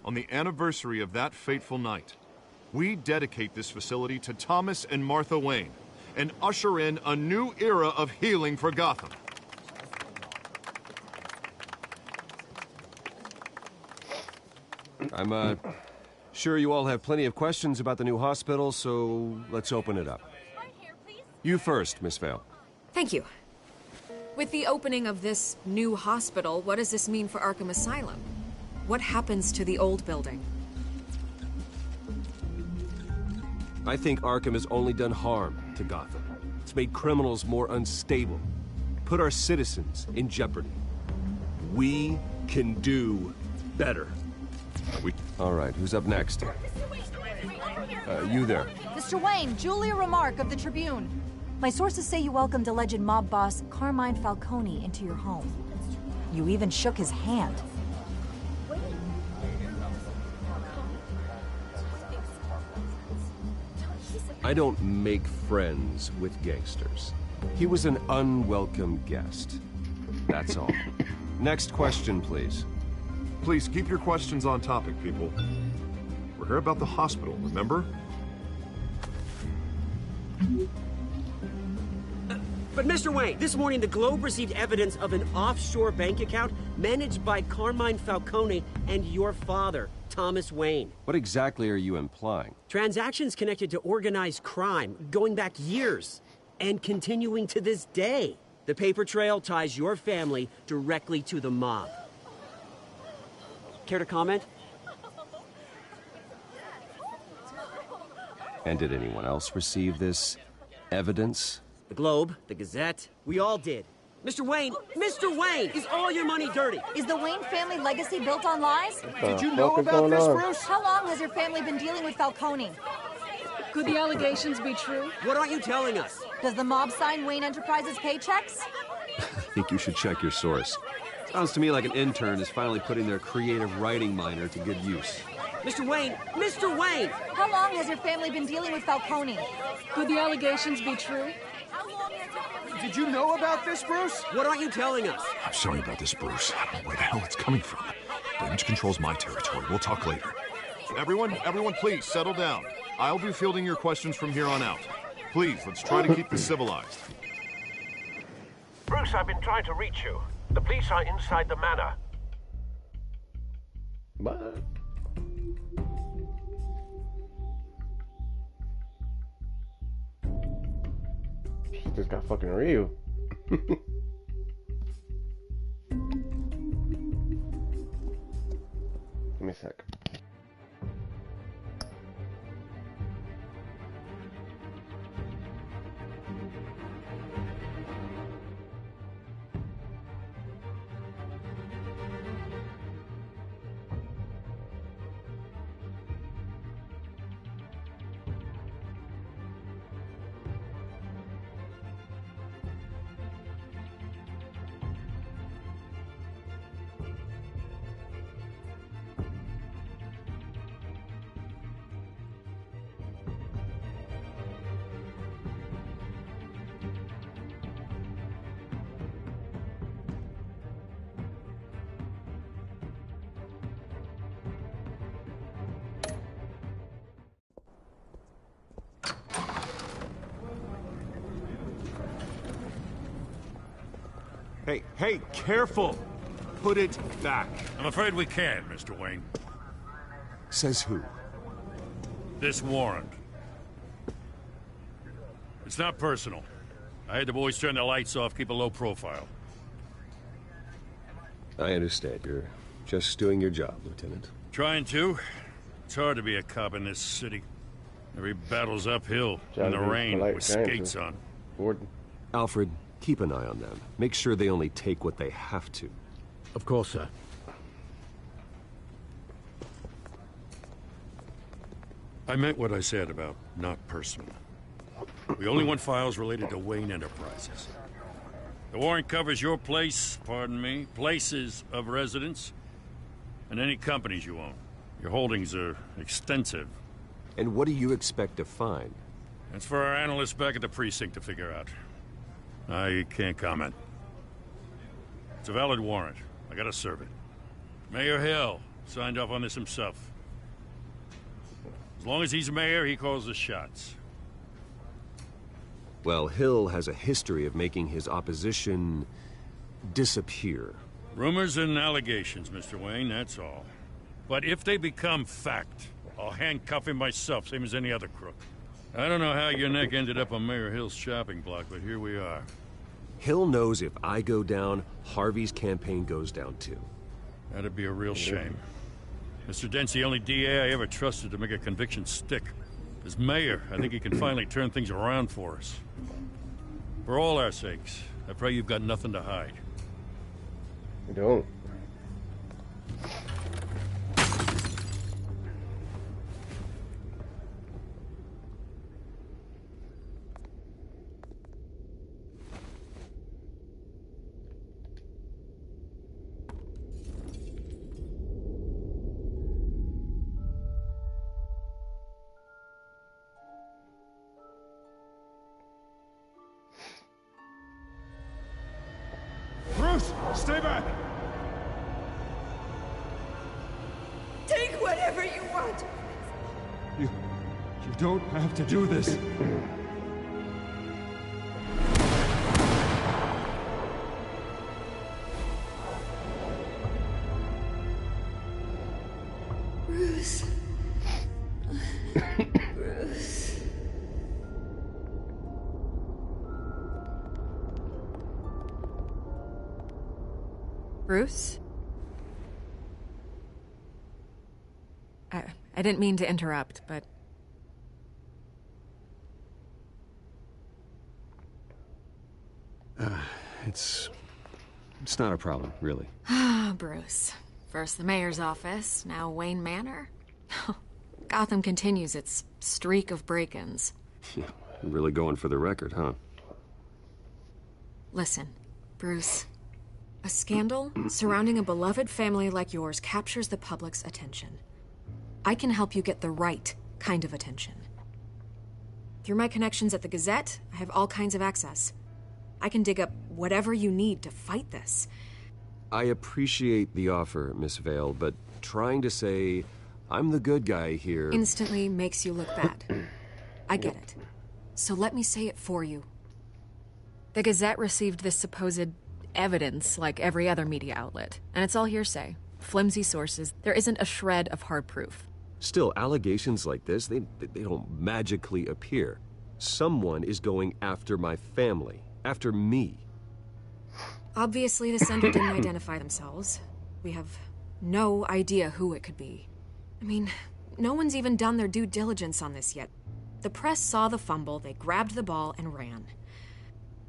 on the anniversary of that fateful night, we dedicate this facility to Thomas and Martha Wayne and usher in a new era of healing for Gotham. I'm, sure you all have plenty of questions about the new hospital, so let's open it up. You first, Miss Vale. Thank you. With the opening of this new hospital, what does this mean for Arkham Asylum? What happens to the old building? I think Arkham has only done harm to Gotham. It's made criminals more unstable, put our citizens in jeopardy. We can do better. All right, who's up next? You there. Mr. Wayne, Julia Remark of the Tribune. My sources say you welcomed alleged mob boss Carmine Falcone into your home. You even shook his hand. I don't make friends with gangsters. He was an unwelcome guest. That's all. Next question, please. Please keep your questions on topic, people. We're here about the hospital, remember? But Mr. Wayne, this morning the Globe received evidence of an offshore bank account managed by Carmine Falcone and your father, Thomas Wayne. What exactly are you implying? Transactions connected to organized crime, going back years, and continuing to this day. The paper trail ties your family directly to the mob. Care to comment? And did anyone else receive this evidence? The Globe, the Gazette, we all did. Mr. Wayne, is all your money dirty? Is the Wayne family legacy built on lies? Did you know about this, Bruce? How long has your family been dealing with Falcone? Could the allegations be true? What aren't you telling us? Does the mob sign Wayne Enterprises paychecks? I think you should check your source. Sounds to me like an intern is finally putting their creative writing minor to good use. Mr. Wayne! How long has your family been dealing with Falcone? Could the allegations be true? Did you know about this, Bruce? What aren't you telling us? I'm sorry about this, Bruce. I don't know where the hell it's coming from. Damage control's my territory. We'll talk later. Everyone, please settle down. I'll be fielding your questions from here on out. Please, let's try to keep this civilized. Bruce, I've been trying to reach you. The police are inside the manor. What? She just got fucking real. Give me a sec. Hey, careful! Put it back. I'm afraid we can't, Mr. Wayne. Says who? This warrant. It's not personal. I had the boys turn the lights off, keep a low profile. I understand. You're just doing your job, Lieutenant. Trying to. It's hard to be a cop in this city. Every battle's uphill, in the rain, with skates on. Alfred, keep an eye on them. Make sure they only take what they have to. Of course, sir. I meant what I said about not personal. We only want files related to Wayne Enterprises. The warrant covers your places of residence, and any companies you own. Your holdings are extensive. And what do you expect to find? That's for our analysts back at the precinct to figure out. I can't comment. It's a valid warrant. I gotta serve it. Mayor Hill signed off on this himself. As long as he's mayor, he calls the shots. Well, Hill has a history of making his opposition disappear. Rumors and allegations, Mr. Wayne, that's all. But if they become fact, I'll handcuff him myself, same as any other crook. I don't know how your neck ended up on Mayor Hill's shopping block, but here we are. Hill knows if I go down, Harvey's campaign goes down too. That'd be a real shame. Mr. Dent's the only DA I ever trusted to make a conviction stick. As mayor, I think he can finally turn things around for us. For all our sakes, I pray you've got nothing to hide. I don't. Bruce, stay back! Take whatever you want. You don't have to do this. Bruce. Bruce. Bruce? I didn't mean to interrupt, but... It's not a problem, really. Ah, Bruce. First the mayor's office, now Wayne Manor. Gotham continues its streak of break-ins. Yeah, really going for the record, huh? Listen, Bruce. A scandal surrounding a beloved family like yours captures the public's attention. I can help you get the right kind of attention. Through my connections at the Gazette, I have all kinds of access. I can dig up whatever you need to fight this. I appreciate the offer, Miss Vale, but trying to say I'm the good guy here... Instantly makes you look bad. I get it. So let me say it for you. The Gazette received this supposed evidence like every other media outlet, and it's all hearsay. Flimsy sources. There isn't a shred of hard proof. Still, allegations like this, they don't magically appear. Someone is going after my family. After me. Obviously, the sender didn't identify themselves. We have no idea who it could be. I mean, no one's even done their due diligence on this yet. The press saw the fumble, they grabbed the ball and ran.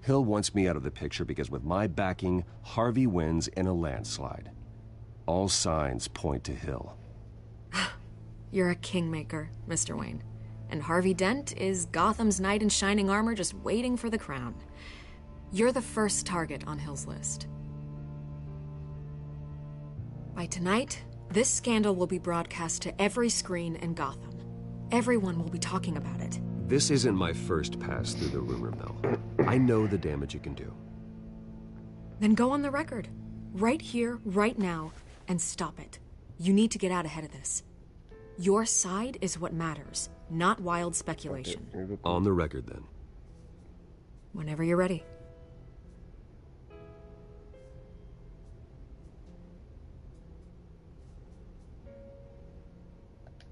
Hill wants me out of the picture because with my backing, Harvey wins in a landslide. All signs point to Hill. You're a kingmaker, Mr. Wayne. And Harvey Dent is Gotham's knight in shining armor just waiting for the crown. You're the first target on Hill's list. By tonight, this scandal will be broadcast to every screen in Gotham. Everyone will be talking about it. This isn't my first pass through the rumor mill. I know the damage it can do. Then go on the record. Right here, right now, and stop it. You need to get out ahead of this. Your side is what matters, not wild speculation. On the record, then. Whenever you're ready.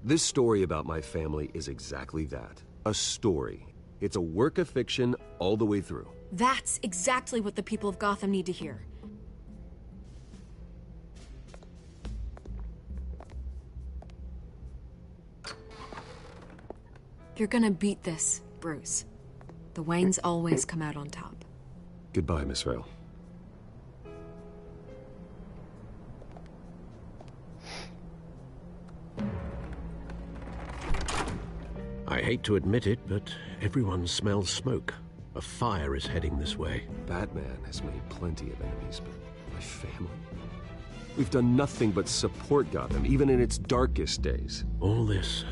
This story about my family is exactly that. A story. It's a work of fiction all the way through. That's exactly what the people of Gotham need to hear. You're gonna beat this, Bruce. The Waynes always come out on top. Goodbye, Miss Vale. I hate to admit it, but everyone smells smoke. A fire is heading this way. Batman has made plenty of enemies, but my family? We've done nothing but support Gotham, even in its darkest days. All this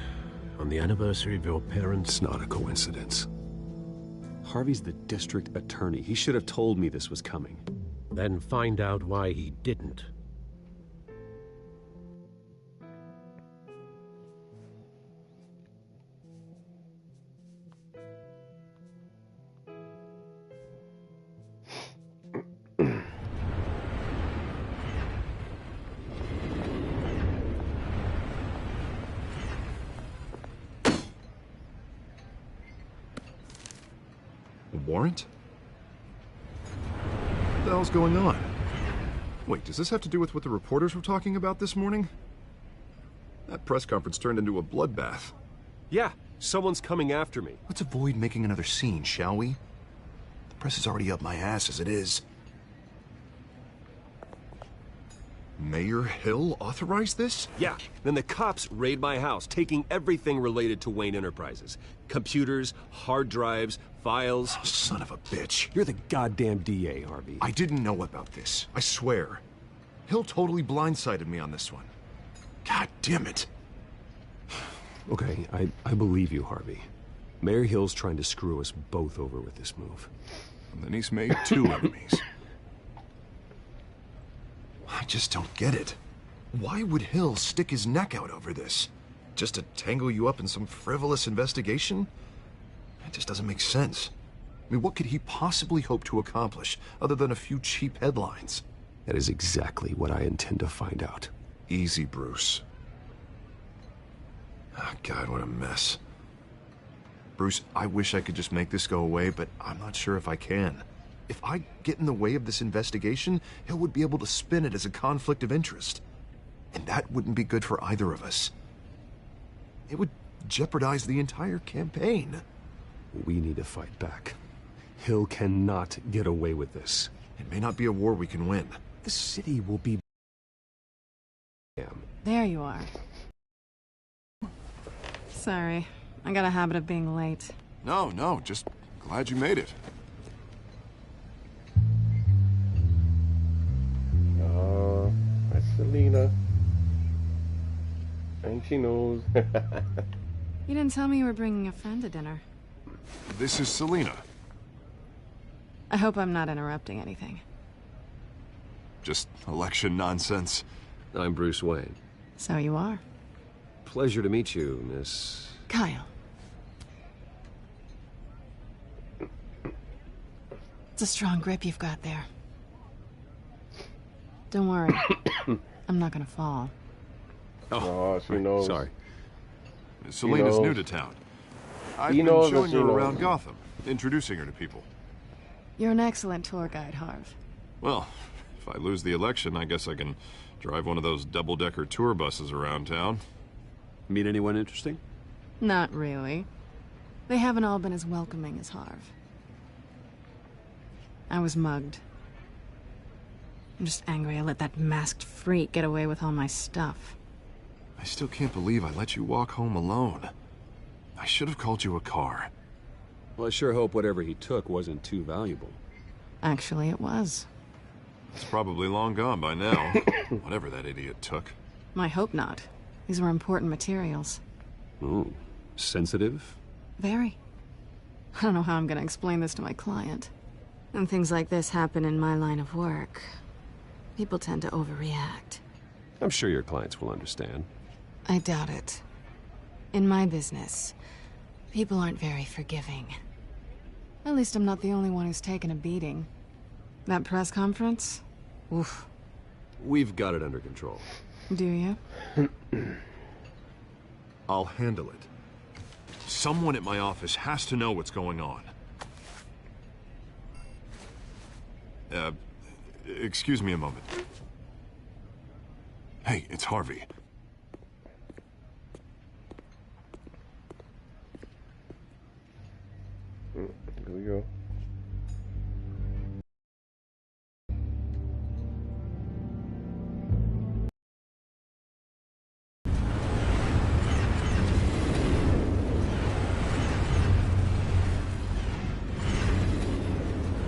on the anniversary of your parents'... It's not a coincidence. Harvey's the district attorney. He should have told me this was coming. Then find out why he didn't. A warrant? What the hell's going on? Wait, does this have to do with what the reporters were talking about this morning? That press conference turned into a bloodbath. Yeah, someone's coming after me. Let's avoid making another scene, shall we? The press is already up my ass as it is. Mayor Hill authorized this? Yeah, then the cops raid my house, taking everything related to Wayne Enterprises. Computers, hard drives, files. Oh, son of a bitch. You're the goddamn DA, Harvey. I didn't know about this. I swear. Hill totally blindsided me on this one. God damn it. Okay, I believe you, Harvey. Mayor Hill's trying to screw us both over with this move. And then he's made 2 enemies. I just don't get it. Why would Hill stick his neck out over this? Just to tangle you up in some frivolous investigation? It just doesn't make sense. I mean, what could he possibly hope to accomplish other than a few cheap headlines? That is exactly what I intend to find out. Easy, Bruce. Oh, God, what a mess. Bruce, I wish I could just make this go away, but I'm not sure if I can. If I get in the way of this investigation, Hill would be able to spin it as a conflict of interest. And that wouldn't be good for either of us. It would jeopardize the entire campaign. We need to fight back. Hill cannot get away with this. It may not be a war we can win. The city will be... There you are. Sorry, I got a habit of being late. No, just glad you made it. That's Selena. And she knows. You didn't tell me you were bringing a friend to dinner. This is Selena. I hope I'm not interrupting anything. Just election nonsense. I'm Bruce Wayne. So you are. Pleasure to meet you, Miss... Kyle. It's a strong grip you've got there. Don't worry. I'm not gonna fall. Oh, she knows. Sorry. Selena's new to town. I've been showing her around Gotham, introducing her to people. You're an excellent tour guide, Harv. Well, if I lose the election, I guess I can drive one of those double-decker tour buses around town. Meet anyone interesting? Not really. They haven't all been as welcoming as Harv. I was mugged. I'm just angry I let that masked freak get away with all my stuff. I still can't believe I let you walk home alone. I should have called you a car. Well, I sure hope whatever he took wasn't too valuable. Actually, it was. It's probably long gone by now, whatever that idiot took. I hope not. These were important materials. Ooh, sensitive? Very. I don't know how I'm gonna explain this to my client. When things like this happen in my line of work, people tend to overreact. I'm sure your clients will understand. I doubt it. In my business, people aren't very forgiving. At least I'm not the only one who's taken a beating. That press conference? Oof. We've got it under control. Do you? I'll handle it. Someone at my office has to know what's going on. Excuse me a moment. Hey, it's Harvey. Here we go.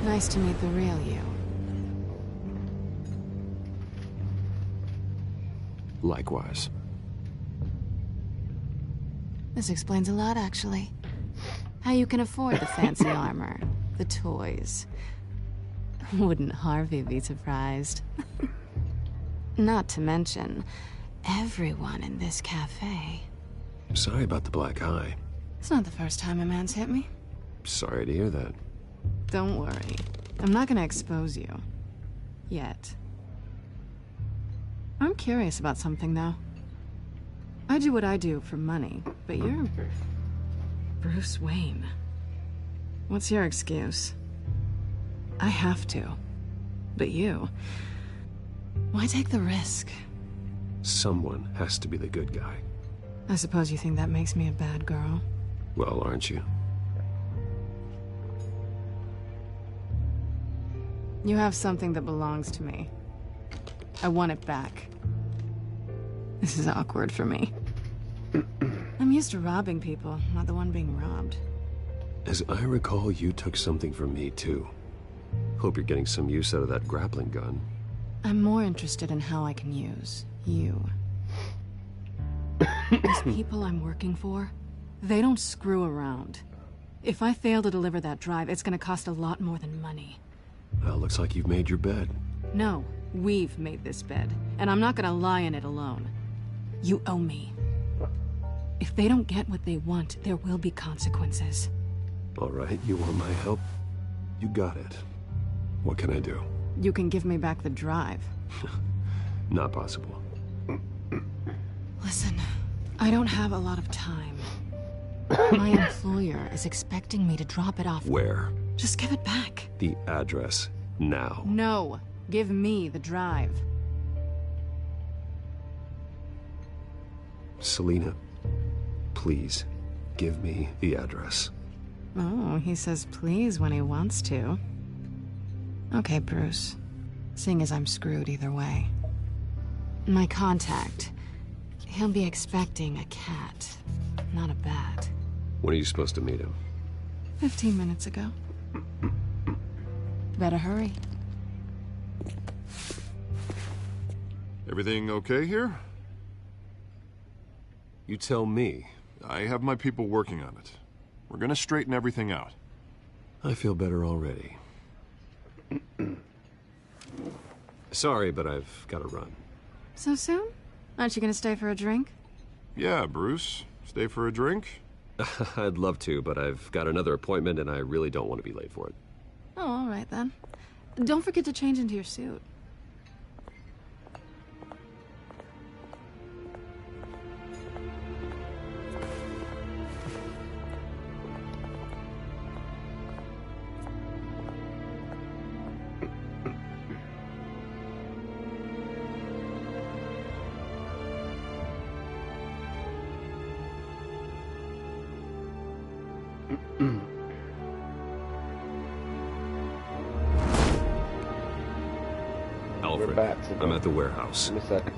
Nice to meet the real you. Likewise. This explains a lot, actually. How you can afford the fancy armor, the toys. Wouldn't Harvey be surprised? Not to mention, everyone in this cafe. Sorry about the black eye. It's not the first time a man's hit me. Sorry to hear that. Don't worry. I'm not gonna expose you. Yet. I'm curious about something, though. I do what I do for money, but you're... Bruce Wayne. What's your excuse? I have to. But you... why take the risk? Someone has to be the good guy. I suppose you think that makes me a bad girl? Well, aren't you? You have something that belongs to me. I want it back. This is awkward for me. I'm used to robbing people, not the one being robbed. As I recall, you took something from me, too. Hope you're getting some use out of that grappling gun. I'm more interested in how I can use you. These people I'm working for, they don't screw around. If I fail to deliver that drive, it's gonna cost a lot more than money. Well, looks like you've made your bed. No, we've made this bed, and I'm not gonna lie in it alone. You owe me. If they don't get what they want, there will be consequences. All right, you want my help? You got it. What can I do? You can give me back the drive. Not possible. Listen, I don't have a lot of time. My employer is expecting me to drop it off. Where? Just give it back. The address, now. No, give me the drive. Selina, please, give me the address. Oh, he says please when he wants to. Okay, Bruce. Seeing as I'm screwed either way. My contact. He'll be expecting a cat, not a bat. When are you supposed to meet him? 15 minutes ago. Better hurry. Everything okay here? You tell me. I have my people working on it. We're gonna straighten everything out. I feel better already. Sorry, but I've got to run. So soon? Aren't you gonna stay for a drink? Yeah, Bruce. Stay for a drink? I'd love to, but I've got another appointment and I really don't want to be late for it. Oh, all right then. Don't forget to change into your suit. Alfred, I'm at the warehouse. In a sec.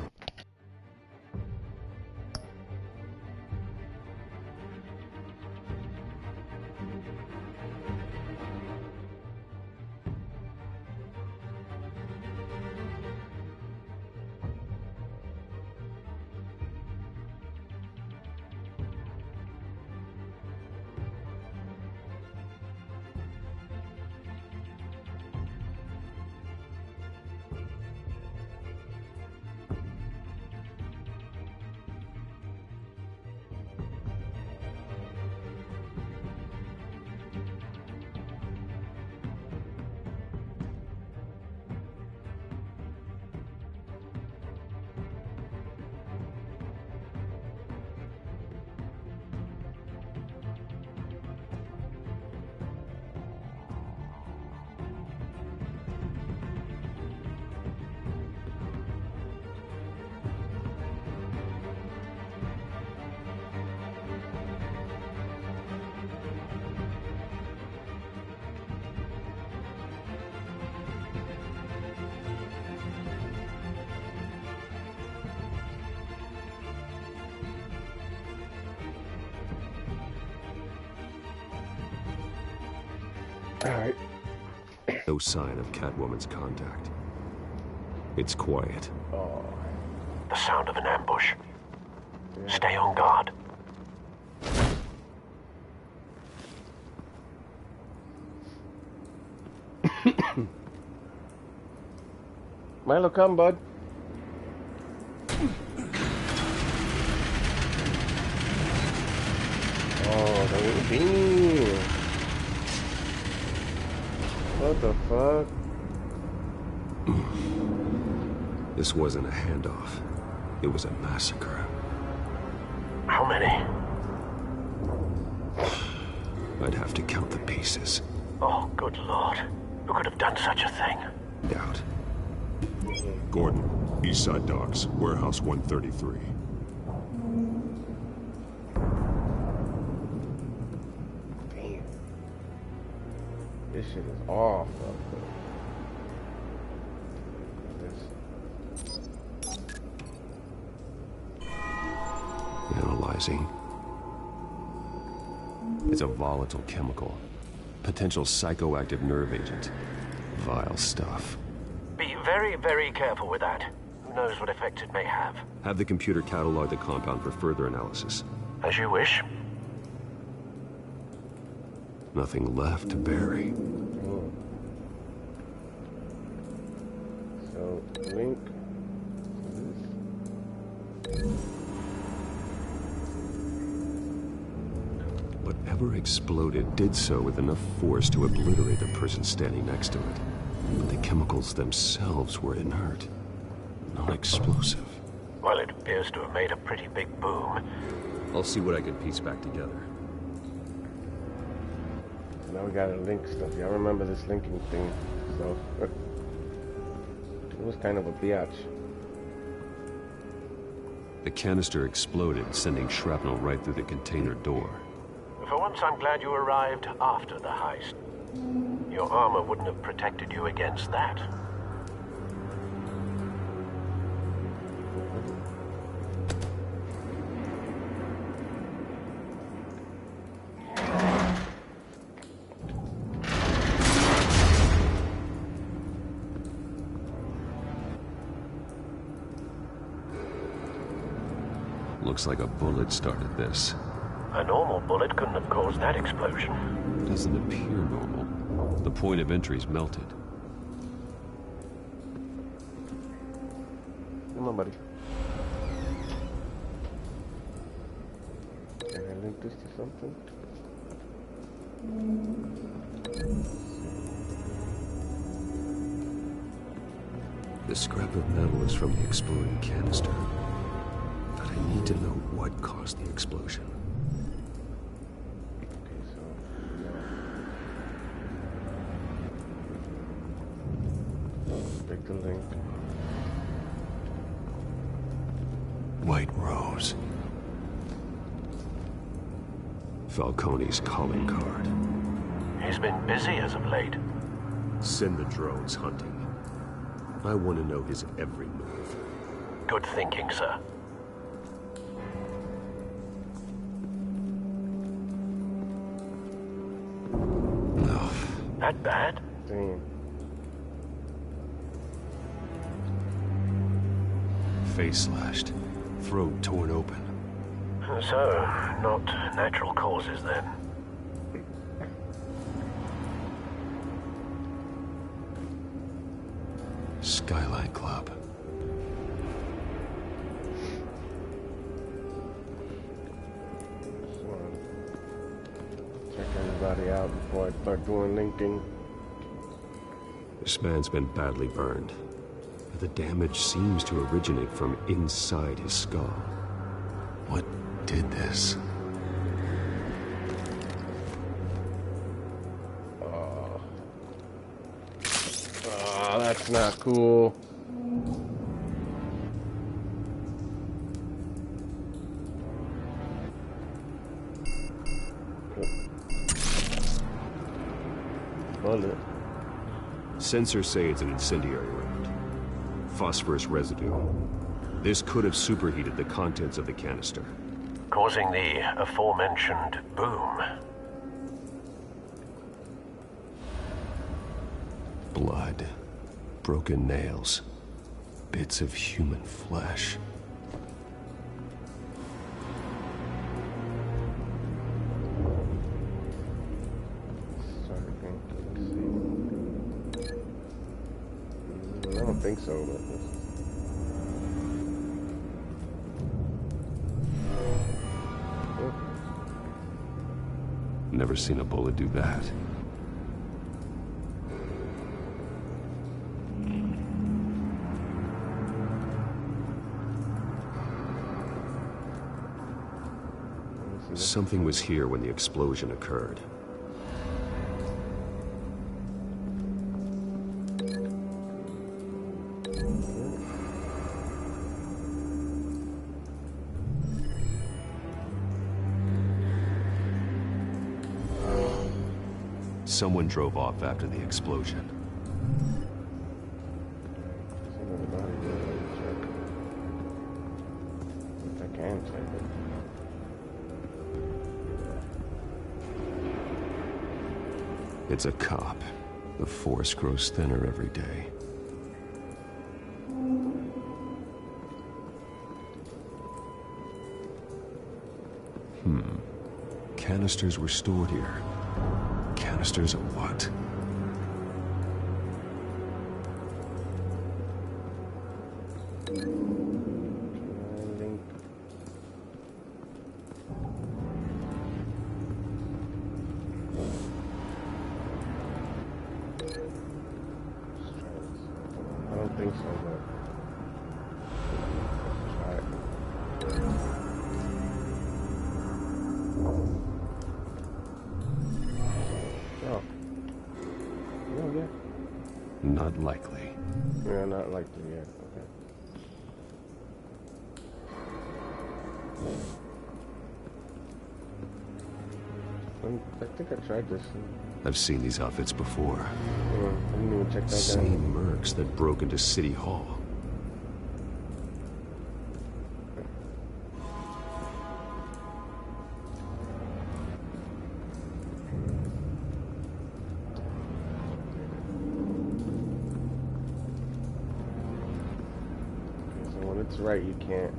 Alright. No sign of Catwoman's contact. It's quiet. Oh. The sound of an ambush. Stay on guard. Milo, come, bud. Oh, the beam. What the fuck? This wasn't a handoff. It was a massacre. How many? I'd have to count the pieces. Oh, good lord. Who could have done such a thing? Doubt. Gordon, Eastside Docks, Warehouse 133. Damn. This shit is off. Analyzing. It's a volatile chemical. Potential psychoactive nerve agent. Vile stuff. Be very, very careful with that. Who knows what effects it may have. Have the computer catalog the compound for further analysis. As you wish. Nothing left to bury. So, link. Whatever exploded did so with enough force to obliterate the person standing next to it. But the chemicals themselves were inert, non-explosive. Well, it appears to have made a pretty big boom. I'll see what I can piece back together. So now we gotta link stuff. Y'all remember this linking thing? So it was kind of a biatch. The canister exploded, sending shrapnel right through the container door. For once, I'm glad you arrived after the heist. Your armor wouldn't have protected you against that. Looks like a bullet started this. A normal bullet couldn't have caused that explosion. Doesn't appear normal. The point of entry's melted. Come on, buddy. Can I link this to something? The scrap of metal is from the exploding canister. But I need to know what caused the explosion. The link. White Rose. Falcone's calling card. He's been busy as of late. Send the drones hunting. I want to know his every move. Good thinking, sir. No. That bad? Damn. Face slashed, throat torn open. So, not natural causes then. Skylight Club. Check everybody out before I start doing linking. This man's been badly burned. The damage seems to originate from inside his skull. What did this? Oh, that's not cool. Bullet. Sensors say it's an incendiary round. Phosphorus residue. This could have superheated the contents of the canister, causing the aforementioned boom. Blood, broken nails, bits of human flesh. I don't think so, but Never seen a bullet do that. Something was here when the explosion occurred. Someone drove off after the explosion. I can check it. It's a cop. The force grows thinner every day. Canisters were stored here. Canisters of what? I don't think so, but let's try it. Oh. Yeah. Not likely. Yeah, not likely, yeah. Okay. I think I tried this. I've seen these outfits before. I didn't even check that Same down. mercs that broke into City Hall. So when it's right, you can't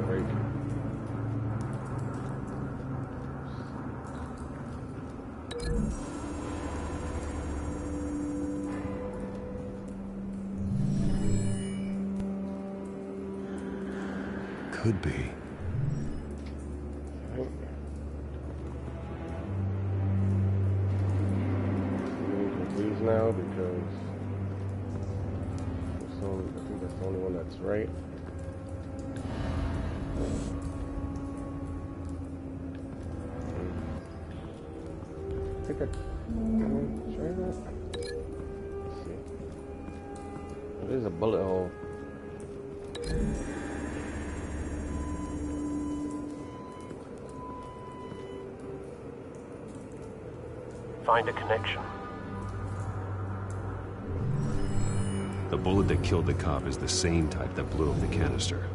break it. Could be. I'm confused now because I think that's the only one that's right. I think I try that. Let's see. There's a bullet hole. Find a connection. The bullet that killed the cop is the same type that blew up the canister.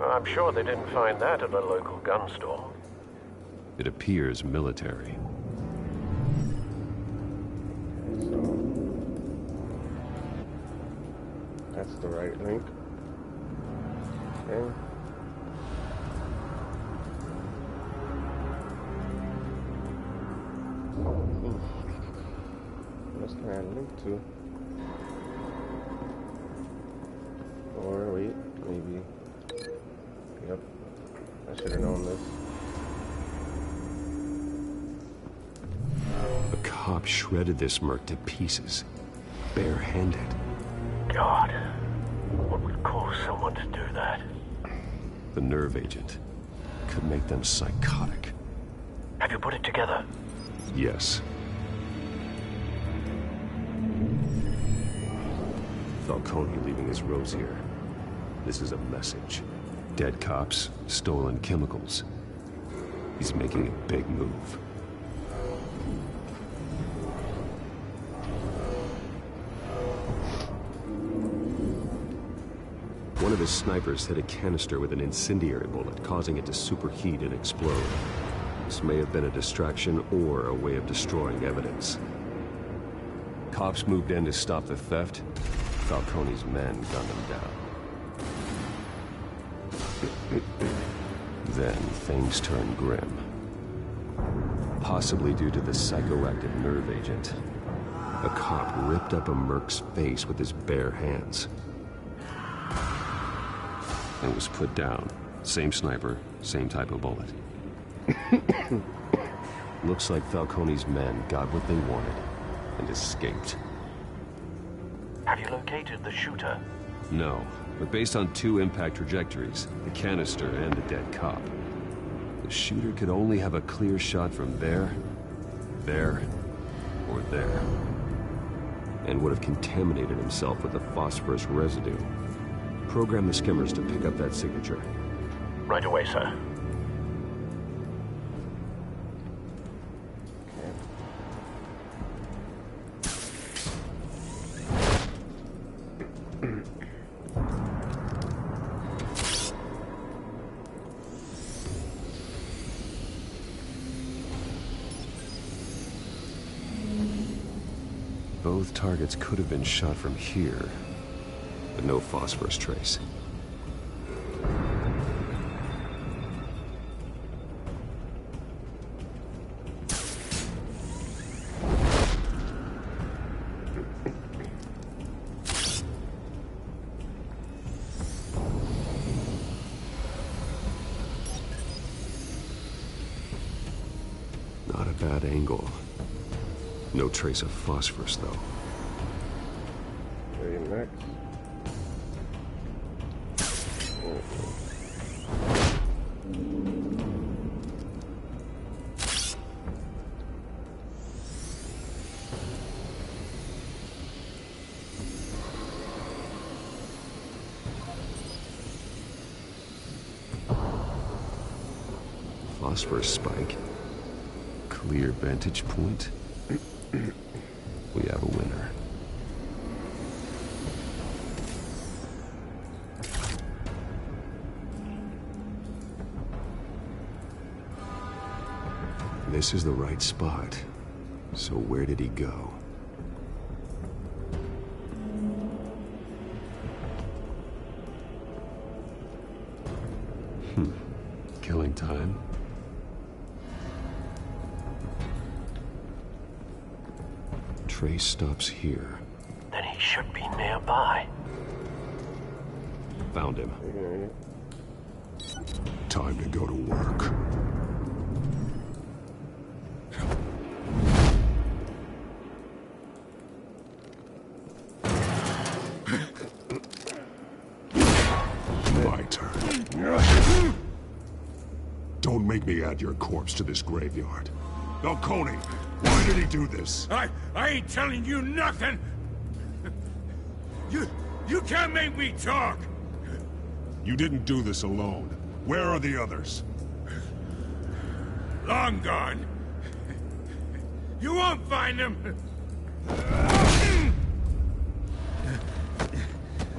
I'm sure they didn't find that at a local gun store. It appears military. So that's the right link. Okay. What else can I link to? Or wait, maybe. Yep. I should have known this. A cop shredded this merc to pieces, barehanded. God, what would cause someone to do that? The nerve agent could make them psychotic. Have you put it together? Yes. Falcone leaving his rose here. This is a message. Dead cops, stolen chemicals. He's making a big move. One of his snipers hit a canister with an incendiary bullet, causing it to superheat and explode. This may have been a distraction or a way of destroying evidence. Cops moved in to stop the theft. Falcone's men gunned him down. Then things turned grim. Possibly due to the psychoactive nerve agent. A cop ripped up a merc's face with his bare hands. And was put down. Same sniper, same type of bullet. Looks like Falcone's men got what they wanted and escaped. Have you located the shooter? No, but based on two impact trajectories, the canister and the dead cop, the shooter could only have a clear shot from there, or there, and would have contaminated himself with the phosphorus residue. Program the skimmers to pick up that signature. Right away, sir. Both targets could have been shot from here, but no phosphorus trace. Not a bad angle. No trace of phosphorus, though. Very next. Phosphorus spike. Clear vantage point. We have a winner. This is the right spot. So where did he go? Killing time? Trace stops here. Then he should be nearby. Found him. Time to go to work. My turn. Don't make me add your corpse to this graveyard. Falcone, why did he do this? I ain't telling you nothing! You can't make me talk! You didn't do this alone. Where are the others? Long gone. You won't find them!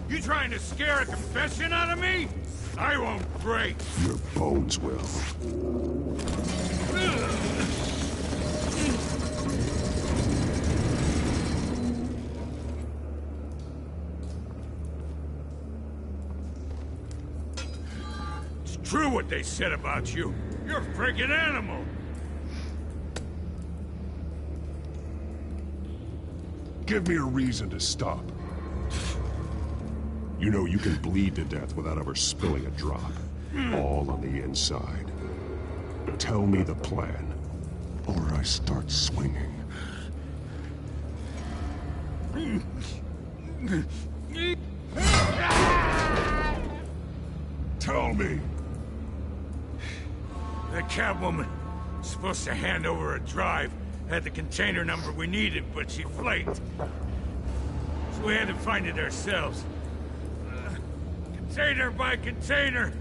You trying to scare a confession out of me? I won't break! Your bones will. It's true what they said about you. You're a friggin' animal. Give me a reason to stop. You know you can bleed to death without ever spilling a drop. All on the inside. Tell me the plan, or I start swinging. Tell me. That Catwoman supposed to hand over a drive. Had the container number we needed, but she flaked. So we had to find it ourselves. Container by container.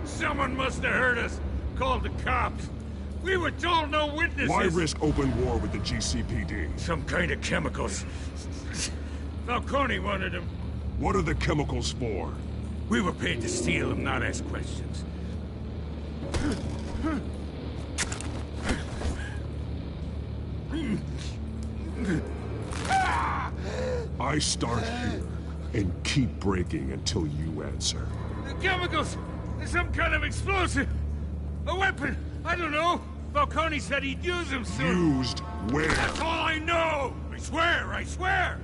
Someone must have heard us. Called the cops. We were told no witnesses. Why risk open war with the GCPD? Some kind of chemicals. Falcone wanted them. What are the chemicals for? We were paid to steal them, not ask questions. I start here and keep breaking until you answer. The chemicals! Some kind of explosive! A weapon! I don't know! Falcone said he'd use them soon! Used where? That's all I know! I swear! I swear!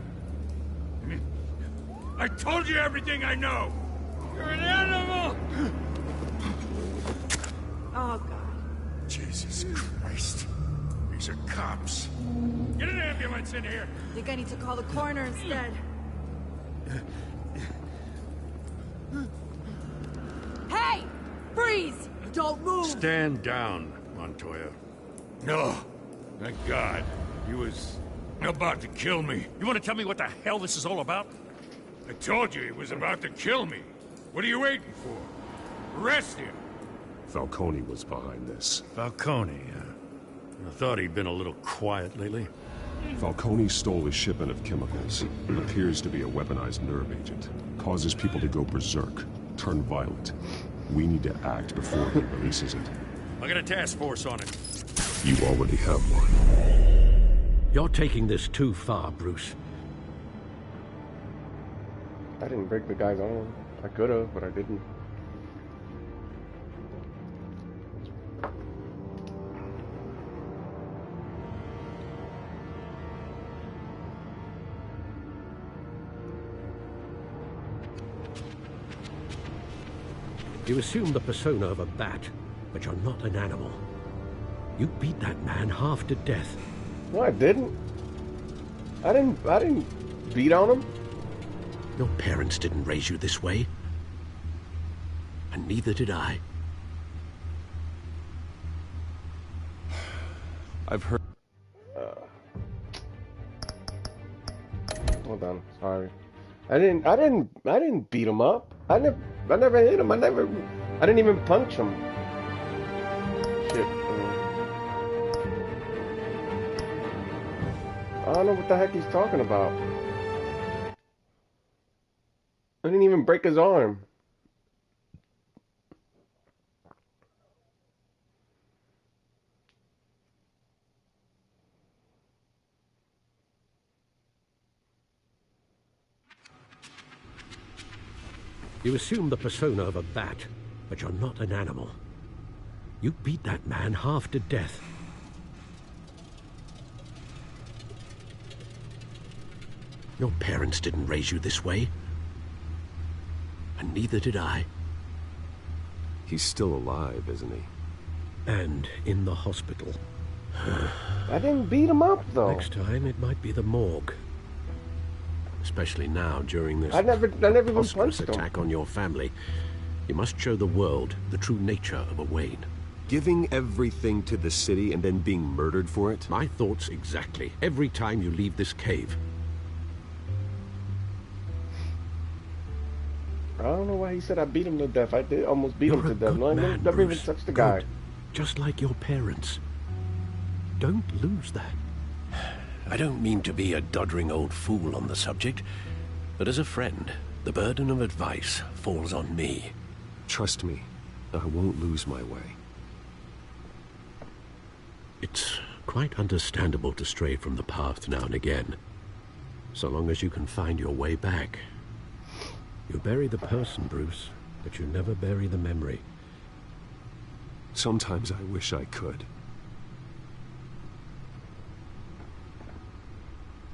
I told you everything I know! You're an animal! Oh, God. Jesus Christ. These are cops. Get an ambulance in here! I think I need to call the coroner instead. Hey! Freeze! Don't move! Stand down, Montoya. No. Thank God. He was about to kill me. You want to tell me what the hell this is all about? I told you he was about to kill me. What are you waiting for? Arrest him. Falcone was behind this. Falcone, I thought he'd been a little quiet lately. Falcone stole a shipment of chemicals. Appears to be a weaponized nerve agent. Causes people to go berserk, turn violent. We need to act before he releases it. I got a task force on it. You already have one. You're taking this too far, Bruce. I didn't break the guy's arm. I could have, but I didn't. You assume the persona of a bat, but you're not an animal. You beat that man half to death. No, I didn't. I didn't beat on him. Your parents didn't raise you this way. And neither did I. I've heard... Hold on, sorry. I didn't beat him up. I never hit him. I didn't even punch him. Shit. I don't know what the heck he's talking about. I didn't even break his arm. You assume the persona of a bat, but you're not an animal. You beat that man half to death. Your parents didn't raise you this way. And neither did I. He's still alive, isn't he? And in the hospital. I didn't beat him up, though. Next time, it might be the morgue. Especially now, during this I never even punched him. attack on your family. You must show the world the true nature of a Wayne. Giving everything to the city and then being murdered for it? My thoughts exactly. Every time you leave this cave. I don't know why he said I beat him to death. I did almost beat him to death. No, I never even touched the guy. Just like your parents. Don't lose that. I don't mean to be a doddering old fool on the subject, but as a friend, the burden of advice falls on me. Trust me, I won't lose my way. It's quite understandable to stray from the path now and again, so long as you can find your way back. You bury the person, Bruce, but you never bury the memory. Sometimes I wish I could.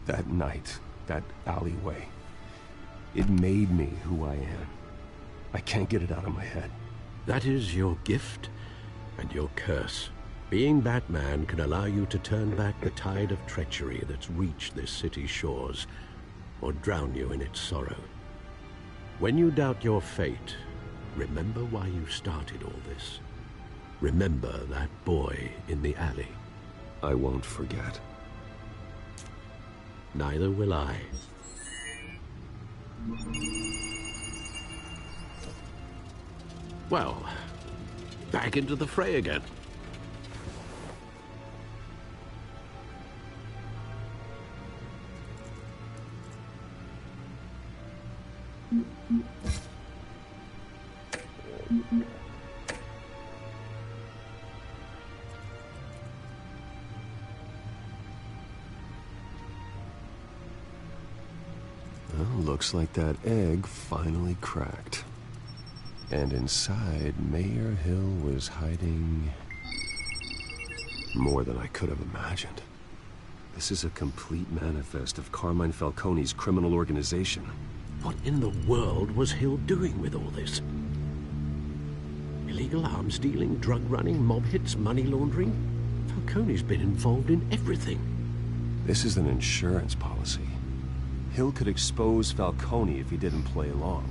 That night, that alleyway, it made me who I am. I can't get it out of my head. That is your gift and your curse. Being Batman can allow you to turn back the tide of treachery that's reached this city's shores, or drown you in its sorrow. When you doubt your fate, remember why you started all this. Remember that boy in the alley. I won't forget. Neither will I. Well, back into the fray again. Well, looks like that egg finally cracked. And inside, Mayor Hill was hiding more than I could have imagined. This is a complete manifest of Carmine Falcone's criminal organization. What in the world was Hill doing with all this? Illegal arms dealing, drug running, mob hits, money laundering? Falcone's been involved in everything. This is an insurance policy. Hill could expose Falcone if he didn't play along.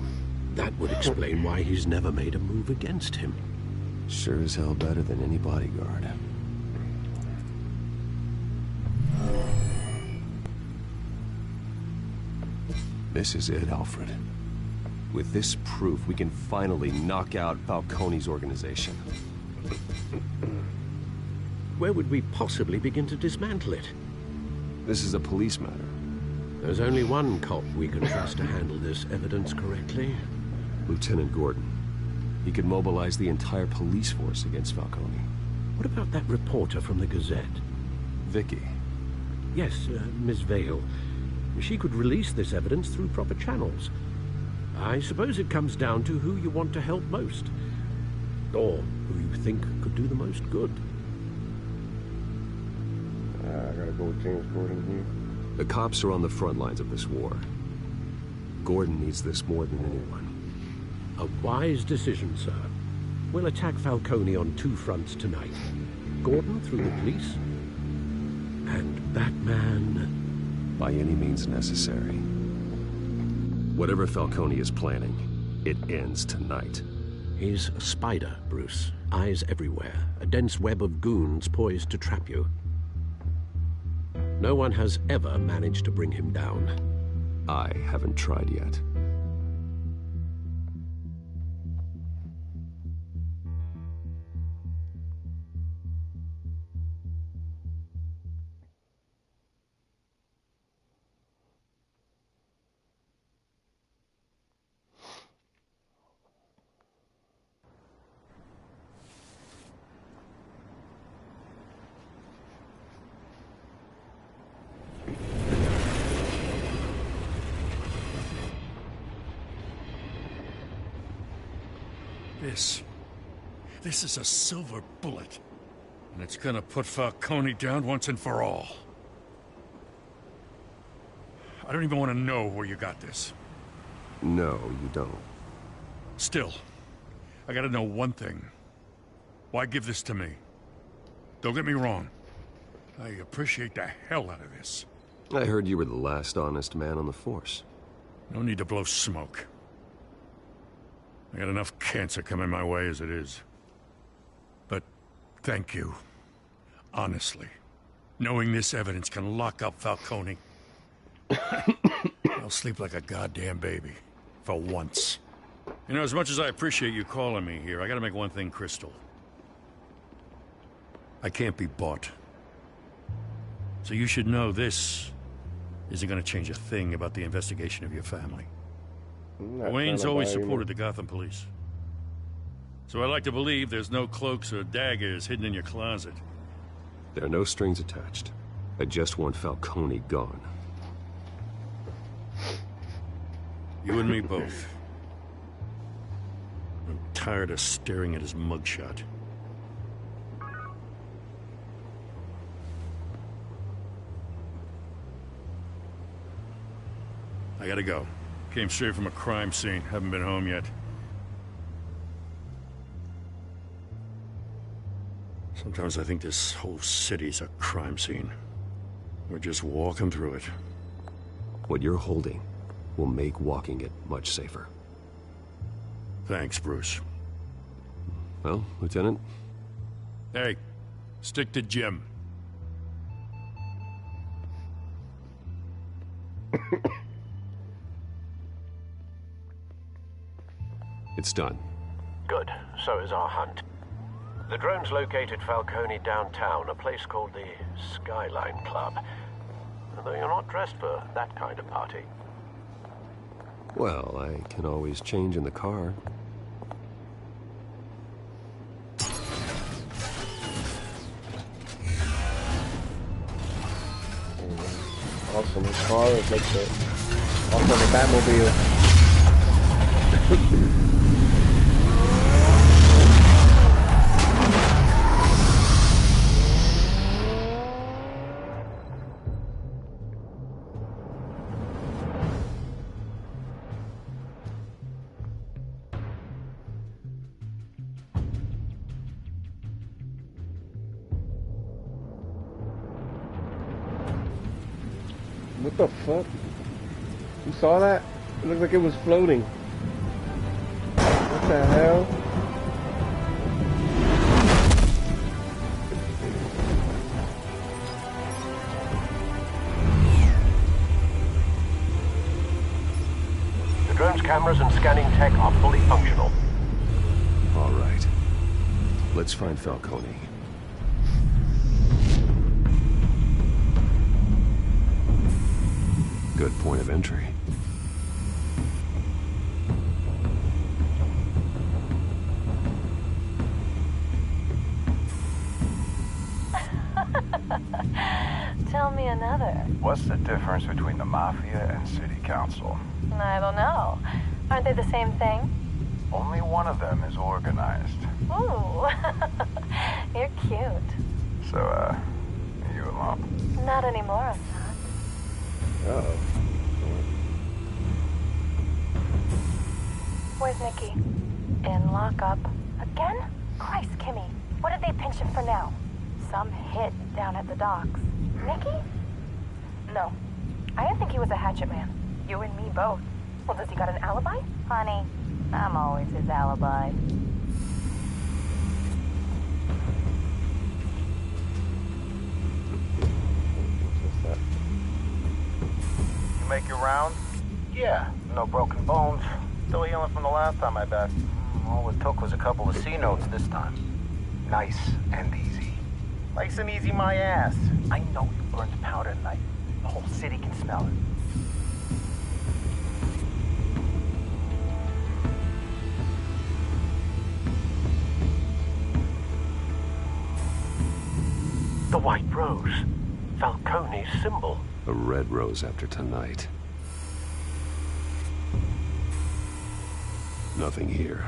That would explain why he's never made a move against him. Sure as hell better than any bodyguard. This is it, Alfred. With this proof, we can finally knock out Falcone's organization. Where would we possibly begin to dismantle it? This is a police matter. There's only one cop we can trust to handle this evidence correctly. Lieutenant Gordon. He could mobilize the entire police force against Falcone. What about that reporter from the Gazette? Vicky. Yes, Miss Vale. She could release this evidence through proper channels. I suppose it comes down to who you want to help most. Or who you think could do the most good. I gotta go with James Gordon here. The cops are on the front lines of this war. Gordon needs this more than anyone. A wise decision, sir. We'll attack Falcone on two fronts tonight. Gordon through the police, and Batman... by any means necessary. Whatever Falcone is planning, it ends tonight. He's a spider, Bruce. Eyes everywhere. A dense web of goons poised to trap you. No one has ever managed to bring him down. I haven't tried yet. This is a silver bullet. And it's gonna put Falcone down once and for all. I don't even want to know where you got this. No, you don't. Still, I gotta know one thing. Why give this to me? Don't get me wrong. I appreciate the hell out of this. I heard you were the last honest man on the force. No need to blow smoke. I got enough cancer coming my way as it is. But thank you. Honestly. Knowing this evidence can lock up Falcone. I'll sleep like a goddamn baby. For once. You know, as much as I appreciate you calling me here, I gotta make one thing crystal. I can't be bought. So you should know this isn't gonna change a thing about the investigation of your family. Wayne's always supported the Gotham police. So I like to believe there's no cloaks or daggers hidden in your closet. There are no strings attached. I just want Falcone gone. You and me both. I'm tired of staring at his mugshot. I gotta go. Came straight from a crime scene. Haven't been home yet. Sometimes I think this whole city's a crime scene. We're just walking through it. What you're holding will make walking it much safer. Thanks, Bruce. Well, Lieutenant? Hey, stick to Jim. It's done. Good. So is our hunt. The drones located Falcone downtown, a place called the Skyline Club. Although you're not dressed for that kind of party. Well, I can always change in the car. Awesome. The car is like the also the Batmobile. What the fuck? You saw that? It looked like it was floating. What the hell? The drone's cameras and scanning tech are fully functional. All right. Let's find Falcone. Good point of entry. Tell me another. What's the difference between the Mafia and City Council? I don't know. Aren't they the same thing? Only one of them is organized. Ooh. You're cute. So, are you alone? Not anymore, I'm not. Uh-oh. Where's Nikki? In lockup. Again? Christ, Kimmy. What did they pinch him for now? Some hit down at the docks. Nikki? No. I didn't think he was a hatchet man. You and me both. Well, does he got an alibi? Honey, I'm always his alibi. You make your round? Yeah, no broken bones. Still healing from the last time, I bet. All it took was a couple of C notes this time. Nice and easy. Nice and easy, my ass. I know you burned powder tonight. The whole city can smell it. The white rose. Falcone's symbol. A red rose after tonight. Nothing here.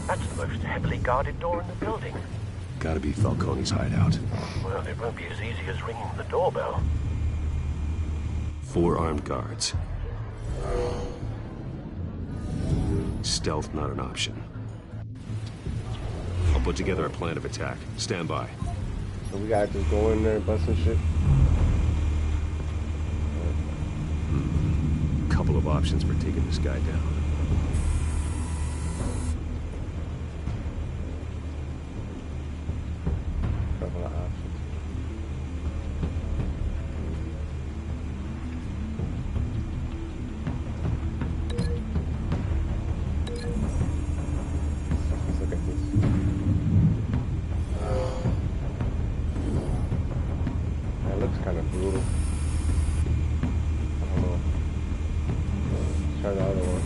That's the most heavily guarded door in the building. Gotta be Falcone's hideout. Well, it won't be as easy as ringing the doorbell. 4 armed guards. Stealth not an option. I'll put together a plan of attack. Stand by. So we gotta just go in there and bust some shit? Couple of options for taking this guy down. Couple of options. Let's look at this. That looks kind of brutal. I don't know. Let's try the other one.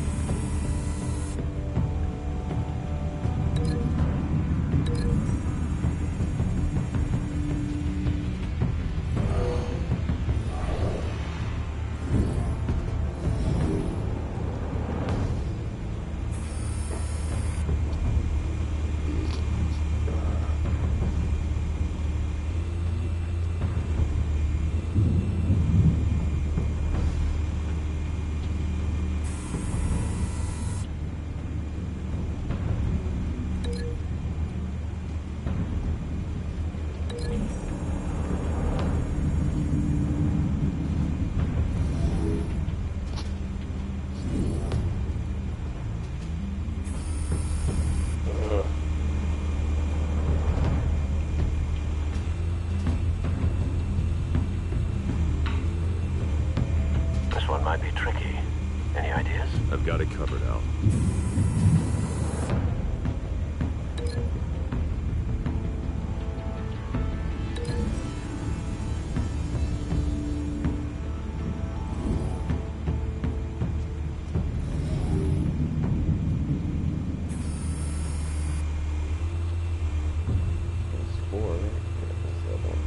This one might be tricky. Any ideas? I've got it covered, Al. That's 4, right? Yeah, that's the other one.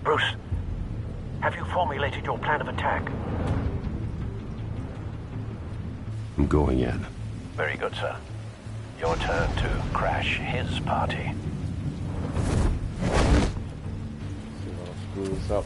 Bruce, have you formulated your plan of attack? I'm going in. Very good, sir. Your turn to crash his party. See if I'll screw this up.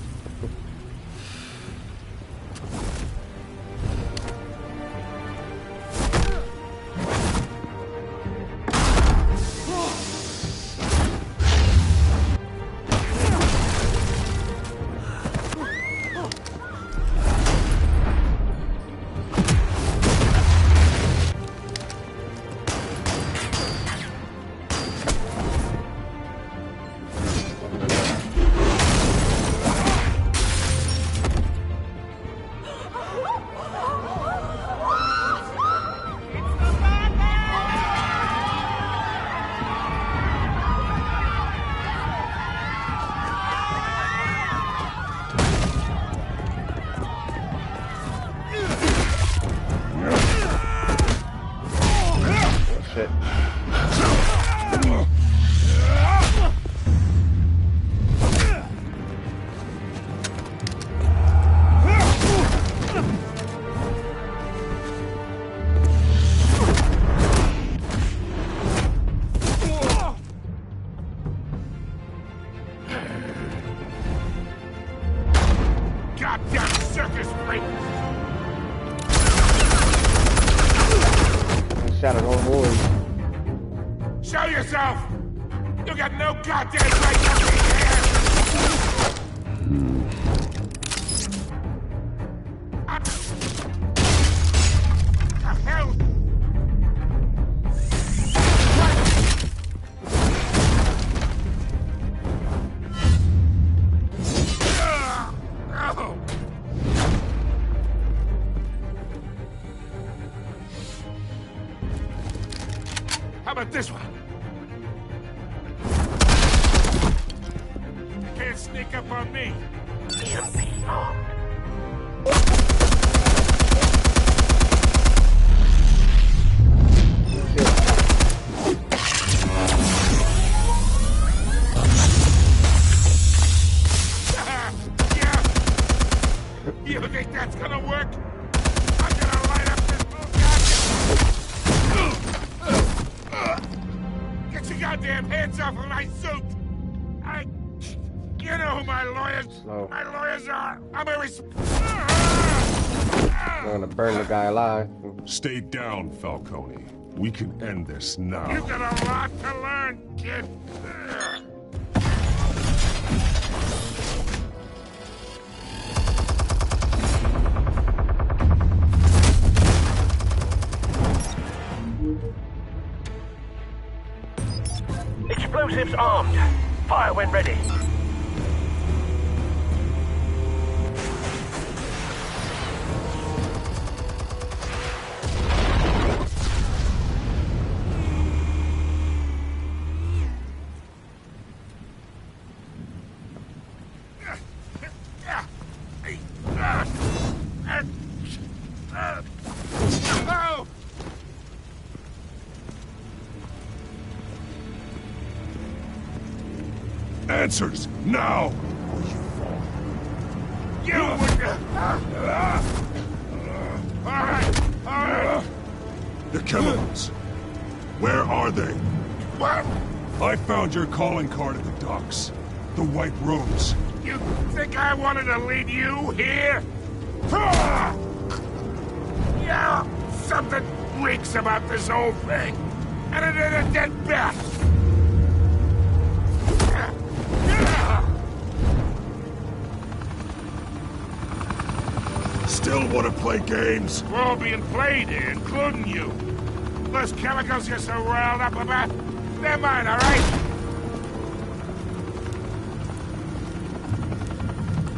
shot at all horns. Show yourself! You got no goddamn right to be here! The hell? How about this one? Can't sneak up on me. Yeah. You think that's gonna work? I'm gonna light up this bullshit. Get your goddamn hands off of my suit! You know who my lawyers are. I'm gonna burn the guy alive. Stay down, Falcone. We can end this now. You got a lot to learn, kid. Explosives armed. Fire when ready. Answers, now! You would... All right. The chemicals. Where are they? What? I found your calling card at the docks. The White Rose. You think I wanted to lead you here? Yeah, something reeks about this whole thing. And it is a dead bat. Still want to play games? We're all being played here, including you. Those chemicals you're so riled up about, they're mine, all right?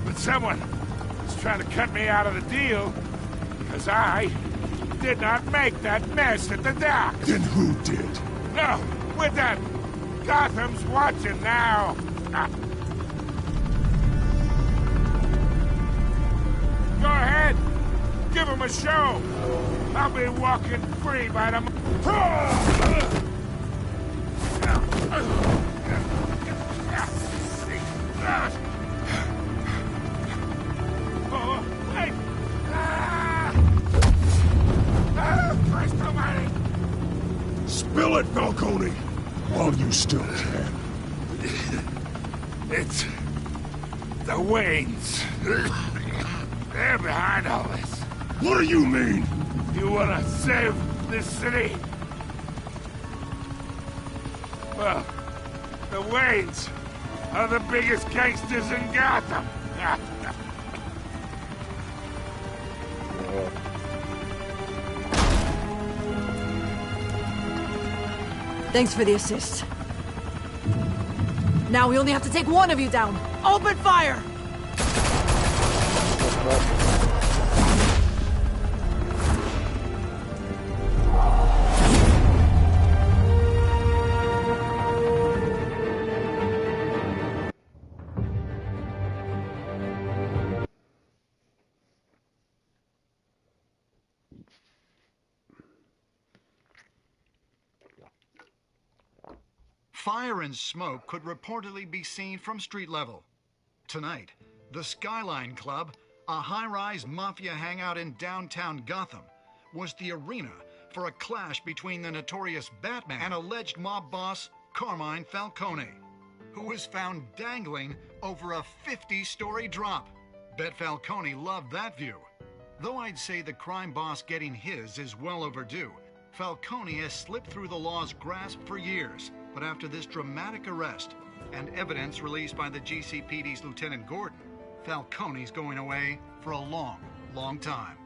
But someone is trying to cut me out of the deal because I did not make that mess at the docks. Then who did? No, we're done. Gotham's watching now. Go ahead. Give him a show. I'll be walking free by the... Oh, wait. Christ almighty. Spill it, Falcone, while you still can. It's... the Waynes. They're behind all this. What do you mean? You wanna save this city? Well, the Waynes are the biggest gangsters in Gotham. Thanks for the assist. Now we only have to take one of you down. Open fire! Fire and smoke could reportedly be seen from street level. Tonight, the Skyline Club, a high-rise mafia hangout in downtown Gotham, was the arena for a clash between the notorious Batman and alleged mob boss Carmine Falcone, who was found dangling over a 50-story drop. Bet Falcone loved that view. Though I'd say the crime boss getting his is well overdue, Falcone has slipped through the law's grasp for years, but after this dramatic arrest and evidence released by the GCPD's Lieutenant Gordon, Falcone's going away for a long, long time.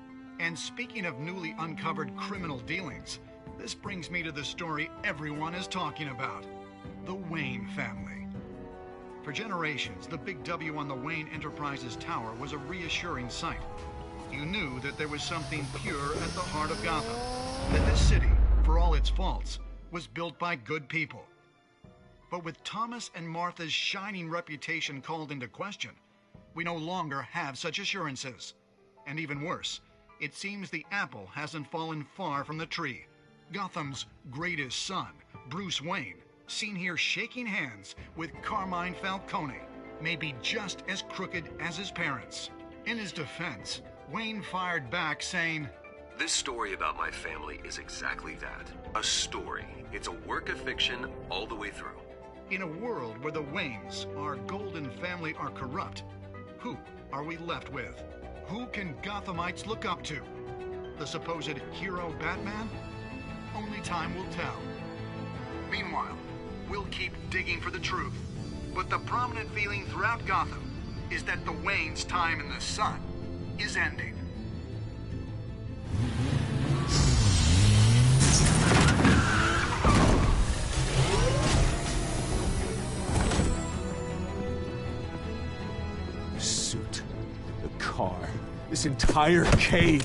And speaking of newly uncovered criminal dealings, this brings me to the story everyone is talking about: the Wayne family. For generations, the big W on the Wayne Enterprises tower was a reassuring sight. You knew that there was something pure at the heart of Gotham, that this city, for all its faults, was built by good people. But with Thomas and Martha's shining reputation called into question, we no longer have such assurances. And even worse, it seems the apple hasn't fallen far from the tree. Gotham's greatest son, Bruce Wayne, seen here shaking hands with Carmine Falcone, may be just as crooked as his parents. In his defense, Wayne fired back saying, "This story about my family is exactly that. A story. It's a work of fiction all the way through." In a world where the Waynes, our golden family, are corrupt, who are we left with? Who can Gothamites look up to? The supposed hero Batman? Only time will tell. Meanwhile, we'll keep digging for the truth. But the prominent feeling throughout Gotham is that the Waynes' time in the sun is ending. The suit, the car, this entire cave.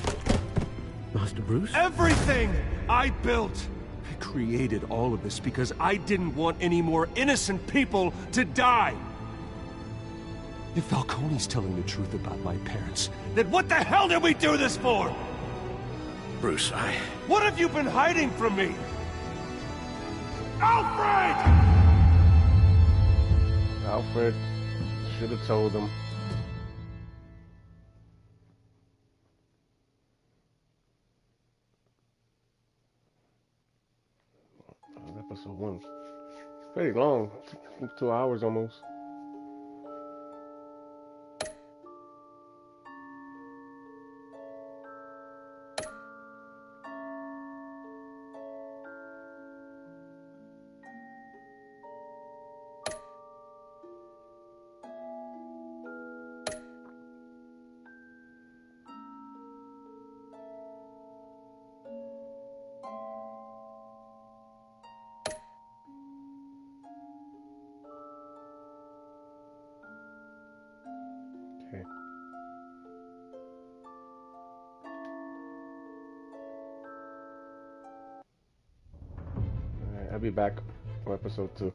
Master Bruce? Everything I built! I created all of this because I didn't want any more innocent people to die! If Falcone's telling the truth about my parents, then what the hell did we do this for? Bruce, What have you been hiding from me? Alfred! Alfred should have told him. Episode 1. Pretty long. 2 hours almost. Okay. Alright, I'll be back for episode 2.